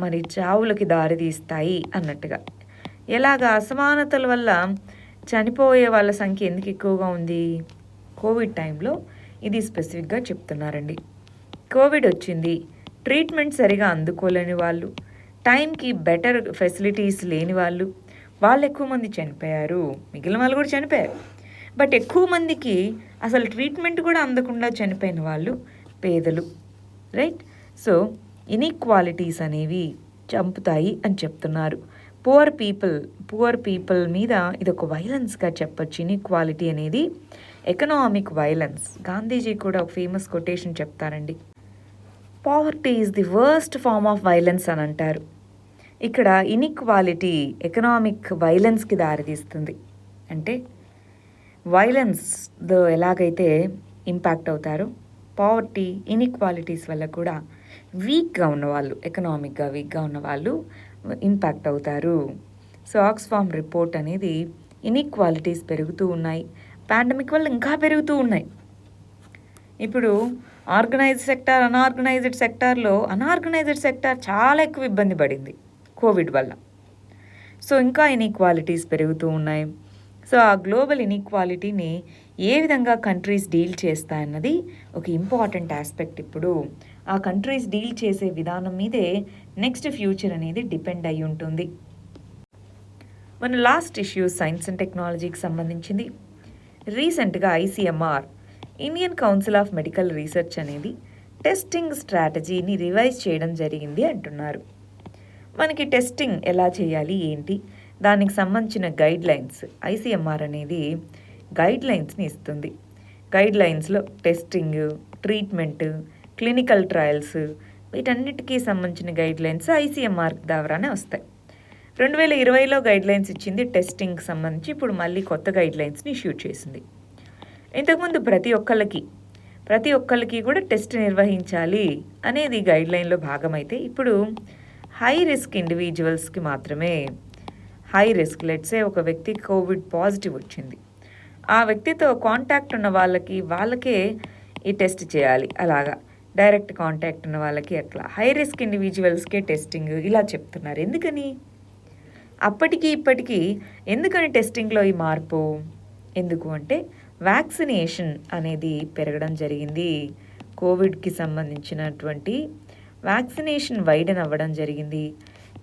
మరి చావులకి దారితీస్తాయి అన్నట్టుగా. ఎలాగా అసమానతల వల్ల చనిపోయే వాళ్ళ సంఖ్య ఎందుకు ఎక్కువగా ఉంది? కోవిడ్ టైంలో ఇది స్పెసిఫిక్గా చెప్తున్నారండి. కోవిడ్ వచ్చింది, ట్రీట్మెంట్ సరిగా అందుకోలేని వాళ్ళు, టైంకి బెటర్ ఫెసిలిటీస్ లేని వాళ్ళు ఎక్కువ మంది చనిపోయారు. మిగిలిన వాళ్ళు కూడా చనిపోయారు, బట్ ఎక్కువ మందికి అసలు ట్రీట్మెంట్ కూడా అందకుండా చనిపోయిన వాళ్ళు పేదలు, రైట్? సో ఇన్ఈక్వాలిటీస్ అనేవి చంపుతాయి అని చెప్తున్నారు. పువర్ పీపుల్ మీద ఇది ఒక వైలెన్స్గా చెప్పచ్చు. ఇన్ఈక్వాలిటీ అనేది ఎకనామిక్ వైలెన్స్. గాంధీజీ కూడా ఒక ఫేమస్ కొటేషన్ చెప్తారండి, poverty is the worst form of violence అని అంటారు. ఇక్కడ ఇన్ఈక్వాలిటీ ఎకనామిక్ వైలెన్స్కి దారితీస్తుంది. అంటే వైలెన్స్లో ఎలాగైతే ఇంపాక్ట్ అవుతారో, పావర్టీ ఇన్ఈక్వాలిటీస్ వల్ల కూడా వీక్గా ఉన్నవాళ్ళు, ఎకనామిక్గా వీక్గా ఉన్నవాళ్ళు ఇంపాక్ట్ అవుతారు. సో ఆక్స్ఫామ్ రిపోర్ట్ అనేది ఇన్ఈక్వాలిటీస్ పెరుగుతూ ఉన్నాయి, పాండమిక్ వల్ల ఇంకా పెరుగుతూ ఉన్నాయి. ఇప్పుడు ఆర్గనైజ్డ్ సెక్టార్, అన్ఆర్గనైజ్డ్ సెక్టార్లో అన్ఆర్గనైజ్డ్ సెక్టార్ చాలా ఎక్కువ ఇబ్బంది పడింది కోవిడ్ వల్ల. సో ఇంకా ఇన్ఈక్వాలిటీస్ పెరుగుతూ ఉన్నాయి. సో ఆ గ్లోబల్ ఇన్ఈక్వాలిటీని ఏ విధంగా కంట్రీస్ డీల్ చేస్తాయన్నది ఒక ఇంపార్టెంట్ ఆస్పెక్ట్. ఇప్పుడు ఆ కంట్రీస్ డీల్ చేసే విధానం మీదే నెక్స్ట్ ఫ్యూచర్ అనేది డిపెండ్ అయి ఉంటుంది. మన లాస్ట్ ఇష్యూ సైన్స్ అండ్ టెక్నాలజీకి సంబంధించింది. రీసెంట్గా ICMR, Indian council of medical research అనేది టెస్టింగ్ స్ట్రాటజీని రివైజ్ చేయడం జరిగింది అంటున్నారు. మనకి టెస్టింగ్ ఎలా చేయాలి ఏంటి, దానికి సంబంధించిన గైడ్లైన్స్ ICMR అనేది గైడ్లైన్స్ని ఇస్తుంది. గైడ్లైన్స్లో టెస్టింగ్, ట్రీట్మెంట్, క్లినికల్ ట్రయల్స్ వీటన్నిటికీ సంబంధించిన గైడ్లైన్స్ ICMR ద్వారానే వస్తాయి. 2020లో గైడ్లైన్స్ ఇచ్చింది టెస్టింగ్కి సంబంధించి. ఇప్పుడు మళ్ళీ కొత్త గైడ్లైన్స్ని ఇష్యూ చేసింది. ఇంతకుముందు ప్రతి ఒక్కళ్ళకి కూడా టెస్ట్ నిర్వహించాలి అనేది గైడ్లైన్లో భాగమైతే, ఇప్పుడు హై రిస్క్ ఇండివిజువల్స్కి మాత్రమే, హై రిస్క్ లెట్సే ఒక వ్యక్తికి కోవిడ్ పాజిటివ్ వచ్చింది, ఆ వ్యక్తితో కాంటాక్ట్ ఉన్న వాళ్ళకే ఈ టెస్ట్ చేయాలి. అలాగా డైరెక్ట్ కాంటాక్ట్ ఉన్న వాళ్ళకి అట్లా హై రిస్క్ ఇండివిజువల్స్కే టెస్టింగ్ ఇలా చెప్తున్నారు. ఎందుకని అప్పటికి ఇప్పటికీ ఎందుకని టెస్టింగ్లో ఈ మార్పు? ఎందుకు అంటే వ్యాక్సినేషన్ అనేది పెరగడం జరిగింది. కోవిడ్కి సంబంధించినటువంటి వ్యాక్సినేషన్ వైడెన్ అవ్వడం జరిగింది.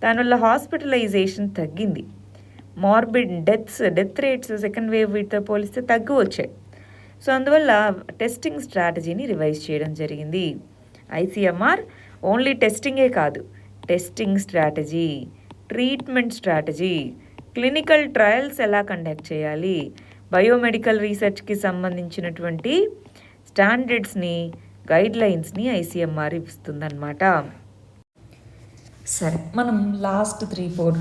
దానివల్ల హాస్పిటలైజేషన్ తగ్గింది. Morbid death rates second wave వీటితో పోలిస్తే తగ్గు వచ్చాయి. సో అందువల్ల టెస్టింగ్ స్ట్రాటజీని రివైజ్ చేయడం జరిగింది. ICMR ఓన్లీ టెస్టింగే కాదు, testing strategy, treatment strategy, clinical trials ఎలా కండక్ట్ చేయాలి, బయోమెడికల్ రీసెర్చ్కి సంబంధించినటువంటి స్టాండర్డ్స్ని, గైడ్లైన్స్ని ICMR ఇస్తుందన్నమాట. సరే, మనం లాస్ట్ 3-4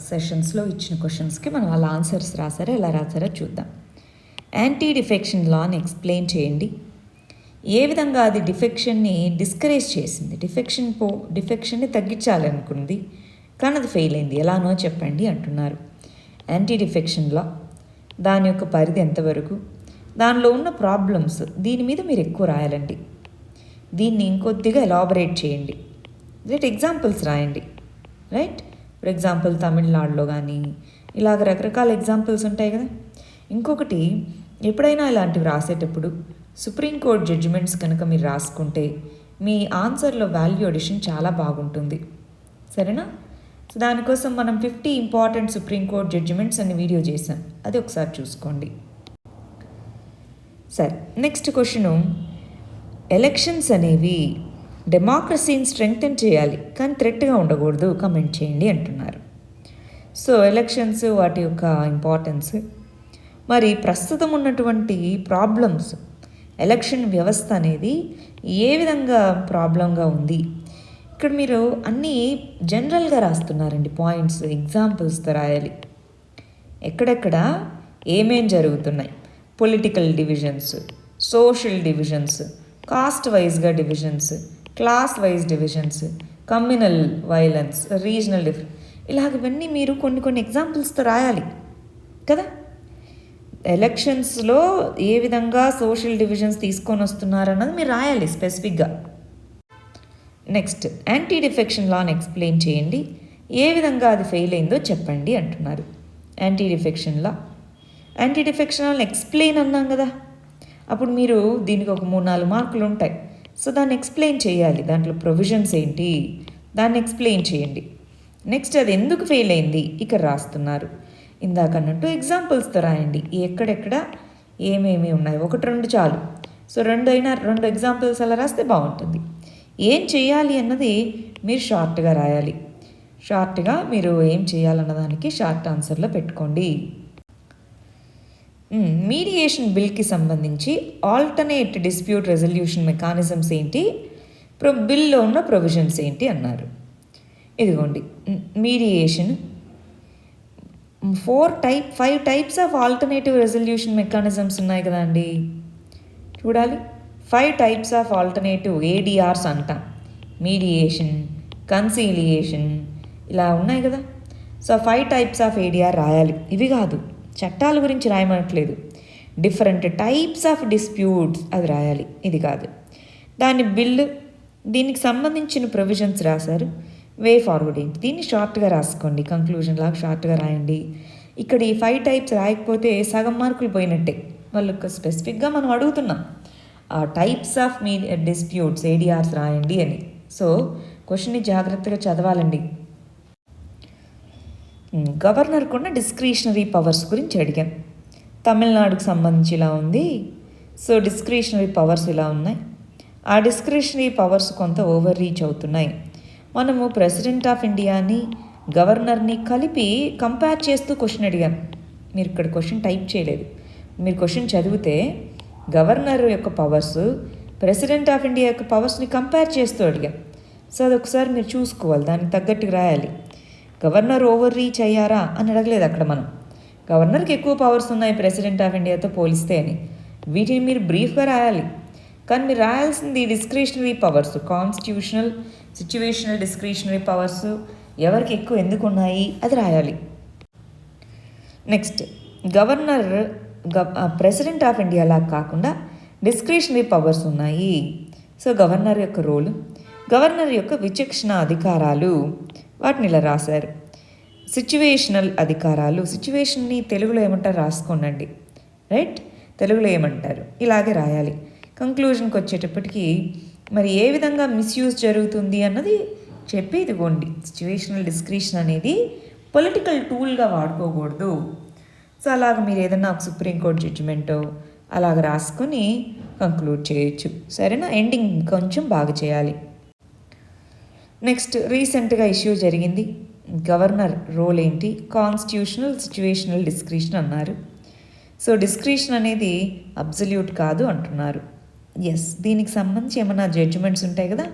సెషన్స్లో ఇచ్చిన క్వశ్చన్స్కి మనం వాళ్ళ ఆన్సర్స్ రాసారా, ఎలా రాసారా చూద్దాం. యాంటీ డిఫెక్షన్ లాని ఎక్స్ప్లెయిన్ చేయండి. ఏ విధంగా అది డిఫెక్షన్ని డిస్కరేజ్ చేసింది, డిఫెక్షన్ని తగ్గించాలనుకుంది కానీ అది ఫెయిల్ అయింది, ఎలానో చెప్పండి అంటున్నారు. యాంటీ డిఫెక్షన్ లా, దాని యొక్క పరిధి ఎంతవరకు, దానిలో ఉన్న ప్రాబ్లమ్స్, దీని మీద మీరు ఎక్కువ రాయాలండి. దీన్ని ఇంకొద్దిగా ఎలాబరేట్ చేయండి, ఎగ్జాంపుల్స్ రాయండి, రైట్? ఫర్ ఎగ్జాంపుల్ తమిళనాడులో కానీ ఇలాగ రకరకాల ఎగ్జాంపుల్స్ ఉంటాయి కదా. ఇంకొకటి, ఎప్పుడైనా ఇలాంటివి రాసేటప్పుడు సుప్రీంకోర్టు జడ్జిమెంట్స్ కనుక మీరు రాసుకుంటే మీ ఆన్సర్లో వాల్యూ అడిషన్ చాలా బాగుంటుంది. సరేనా? సో దానికోసం మనం 50 ఇంపార్టెంట్ సుప్రీంకోర్టు జడ్జిమెంట్స్ అనే వీడియో చేశాం, అది ఒకసారి చూసుకోండి. సరే, నెక్స్ట్ క్వశ్చను, ఎలక్షన్స్ అనేవి డెమోక్రసీని స్ట్రెంగ్తెన్ చేయాలి కానీ థ్రెట్గా ఉండకూడదు, కమెంట్ చేయండి అంటున్నారు. సో ఎలక్షన్స్, వాటి యొక్క ఇంపార్టెన్స్, మరి ప్రస్తుతం ఉన్నటువంటి ప్రాబ్లమ్స్, ఎలక్షన్ వ్యవస్థ అనేది ఏ విధంగా ప్రాబ్లంగా ఉంది. ఇక్కడ మీరు అన్నీ జనరల్గా రాస్తున్నారండి, పాయింట్స్ ఎగ్జాంపుల్స్తో రాయాలి. ఎక్కడెక్కడ ఏమేం జరుగుతున్నాయి, political divisions, social divisions, caste వైజ్గా divisions, class wise divisions, communal violence, regional ఇలాగవన్నీ మీరు కొన్ని ఎగ్జాంపుల్స్తో రాయాలి కదా. ఎలక్షన్స్లో ఏ విధంగా సోషల్ డివిజన్స్ తీసుకొని వస్తున్నారన్నది మీరు రాయాలి స్పెసిఫిక్గా. నెక్స్ట్, యాంటీ డిఫెక్షన్ లాని ఎక్స్ప్లెయిన్ చేయండి, ఏ విధంగా అది ఫెయిల్ అయిందో చెప్పండి అంటున్నారు. యాంటీ డిఫెక్షన్ లాని ఎక్స్ప్లెయిన్ అన్నాం కదా, అప్పుడు మీరు దీనికి ఒక 3-4 మార్కులు ఉంటాయి. సో దాన్ని ఎక్స్ప్లెయిన్ చేయాలి, దాంట్లో ప్రొవిజన్స్ ఏంటి దాన్ని ఎక్స్ప్లెయిన్ చేయండి. నెక్స్ట్, అది ఎందుకు ఫెయిల్ అయింది ఇక్కడ రాస్తున్నారు. ఇందాక అన్నట్టు ఎగ్జాంపుల్స్తో రాయండి, ఎక్కడెక్కడ ఏమేమి ఉన్నాయి, 1-2 చాలు. సో 2 ఎగ్జాంపుల్స్ అలా రాస్తే బాగుంటుంది. ఏం చేయాలి అన్నది మీరు షార్ట్గా రాయాలి. షార్ట్గా మీరు ఏం చేయాలన్న దానికి షార్ట్ ఆన్సర్లో పెట్టుకోండి. మీడియేషన్ బిల్కి సంబంధించి ఆల్టర్నేట్ డిస్ప్యూట్ రెజల్యూషన్ మెకానిజమ్స్ ఏంటి, బిల్లో ఉన్న ప్రొవిజన్స్ ఏంటి అన్నారు. ఇదిగోండి, mediation 5 types of alternative resolution mechanisms ఉన్నాయి కదా అండి, చూడాలి. 5 టైప్స్ ఆఫ్ ఆల్టర్నేటివ్ ఏడిఆర్స్ అంటాం, మీడియేషన్, కన్సీలియేషన్, ఇలా ఉన్నాయి కదా. సో 5 టైప్స్ ఆఫ్ ఏడిఆర్ రాయాలి. ఇవి కాదు, చట్టాల గురించి రాయమనట్లేదు, డిఫరెంట్ టైప్స్ ఆఫ్ డిస్ప్యూట్స్ అది రాయాలి, ఇది కాదు. దాని బిల్లు, దీనికి సంబంధించిన ప్రొవిజన్స్ రాశారు, వే ఫార్వర్డ్ ఏంటి, దీన్ని షార్ట్గా రాసుకోండి, కంక్లూజన్ లాగా షార్ట్గా రాయండి. ఇక్కడ ఈ 5 టైప్స్ రాయకపోతే సగం మార్కులు పోయినట్టే. వాళ్ళకి స్పెసిఫిక్గా మనం అడుగుతున్నాం ఆ టైప్స్ ఆఫ్ డిస్ప్యూట్స్ ఏడిఆర్స్ రాయండి అని. సో క్వశ్చన్ని జాగ్రత్తగా చదవాలండి. గవర్నర్కు ఉన్న డిస్క్రిషనరీ పవర్స్ గురించి అడిగాం. తమిళనాడుకు సంబంధించి ఇలా ఉంది. సో డిస్క్రిషనరీ పవర్స్ ఇలా ఉన్నాయి. ఆ డిస్క్రిషనరీ పవర్స్ కొంత ఓవర్ రీచ్ అవుతున్నాయి. మనము ప్రెసిడెంట్ ఆఫ్ ఇండియాని, గవర్నర్ని కలిపి కంపేర్ చేస్తూ క్వశ్చన్ అడిగాం. మీరు ఇక్కడ క్వశ్చన్ టైప్ చేయలేదు, మీరు క్వశ్చన్ చదివితే గవర్నర్ యొక్క పవర్స్, ప్రెసిడెంట్ ఆఫ్ ఇండియా యొక్క పవర్స్ని కంపేర్ చేస్తూ అడిగాం. సో అది ఒకసారి మీరు చూసుకోవాలి, దానికి తగ్గట్టుగా రాయాలి. గవర్నర్ ఓవర్ రీచ్ అయ్యారా అని అడగలేదు అక్కడ మనం. గవర్నర్కి ఎక్కువ పవర్స్ ఉన్నాయి ప్రెసిడెంట్ ఆఫ్ ఇండియాతో పోలిస్తే అని. వీటిని మీరు బ్రీఫ్గా రాయాలి. కానీ మీరు రాయాల్సింది discretionary powers, constitutional, situational discretionary powers ఎవరికి ఎక్కువ ఎందుకు ఉన్నాయి అది రాయాలి. నెక్స్ట్, గవర్నర్ ప్రెసిడెంట్ ఆఫ్ ఇండియాలా కాకుండా డిస్క్రిషనరీ పవర్స్ ఉన్నాయి. సో గవర్నర్ యొక్క రోలు, గవర్నర్ యొక్క విచక్షణ అధికారాలు, వాటిని ఇలా రాశారు. సిచ్యువేషనల్ అధికారాలు, సిచ్యువేషన్ని తెలుగులో ఏమంటారు రాసుకోండి, రైట్, తెలుగులో ఏమంటారు ఇలాగే రాయాలి. కంక్లూజన్కి వచ్చేటప్పటికి మరి ఏ విధంగా మిస్యూజ్ జరుగుతుంది అన్నది చెప్పి ఇదిగోండి. సిచ్యువేషనల్ డిస్క్రిషన్ అనేది పొలిటికల్ టూల్గా వాడుకోకూడదు. సో అలాగ మీరు ఏదన్నా ఒక సుప్రీంకోర్టు జడ్జిమెంటో అలాగ రాసుకొని కంక్లూడ్ చేయొచ్చు. సరేనా? ఎండింగ్ కొంచెం బాగా చేయాలి. నెక్స్ట్, రీసెంట్గా ఇష్యూ జరిగింది, గవర్నర్ రోల్ ఏంటి, కాన్స్టిట్యూషనల్, సిచ్యువేషనల్ డిస్క్రిషన్ అన్నారు. సో డిస్క్రిషన్ అనేది అబ్సల్యూట్ కాదు అంటున్నారు. ఎస్, దీనికి సంబంధించి ఏమైనా జడ్జిమెంట్స్ ఉంటాయి కదా,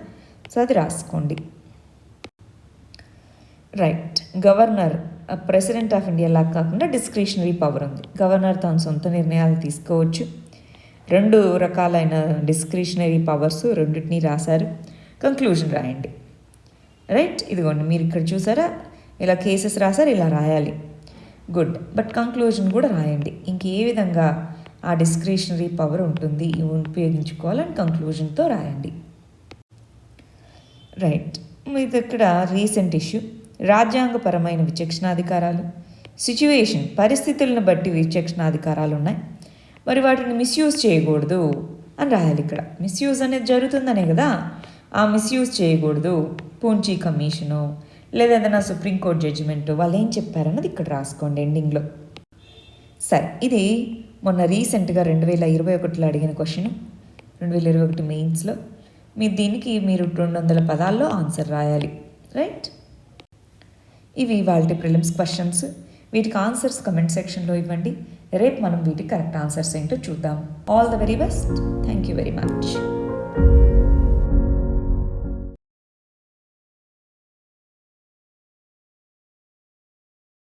సో అది రాసుకోండి. Right, governor president of India లాగా కాకుండా డిస్క్రిషనరీ పవర్ ఉంది. గవర్నర్ తన సొంత నిర్ణయాలు తీసుకోవచ్చు. 2 రకాలైన డిస్క్రిషనరీ పవర్స్ రెండింటినీ రాశారు. కంక్లూజన్ రాయండి. రైట్, ఇదిగోండి మీరు ఇక్కడ చూసారా, ఇలా కేసెస్ రాశారు, ఇలా రాయాలి. గుడ్, బట్ కంక్లూజన్ కూడా రాయండి. ఇంకే విధంగా ఆ డిస్క్రిషనరీ పవర్ ఉంటుంది, ఉపయోగించుకోవాలని కంక్లూజన్తో రాయండి. రైట్, ఇది ఇక్కడ రీసెంట్ ఇష్యూ. రాజ్యాంగపరమైన విచక్షణాధికారాలు, సిచ్యువేషన్ పరిస్థితులను బట్టి విచక్షణాధికారాలు ఉన్నాయి. మరి వాటిని మిస్యూజ్ చేయకూడదు అని రాయాలి. ఇక్కడ మిస్యూజ్ అనేది జరుగుతుందనే కదా, ఆ మిస్యూజ్ చేయకూడదు. పూంచీ కమిషను లేదా ఏదైనా సుప్రీంకోర్టు జడ్జిమెంట్ వాళ్ళు ఏం చెప్పారన్నది ఇక్కడ రాసుకోండి ఎండింగ్లో. సరే, ఇది మొన్న రీసెంట్గా 2021లో అడిగిన క్వశ్చన్, 2021 మెయిన్స్లో. దీనికి మీరు 200 పదాల్లో ఆన్సర్ రాయాలి. రైట్, ఇవి వాళ్ళ ప్రిలిమ్స్ క్వశ్చన్స్. వీటికి ఆన్సర్స్ కమెంట్ సెక్షన్లో ఇవ్వండి. రేపు మనం వీటికి కరెక్ట్ ఆన్సర్స్ ఏంటో చూద్దాం. All the very best. Thank you very much.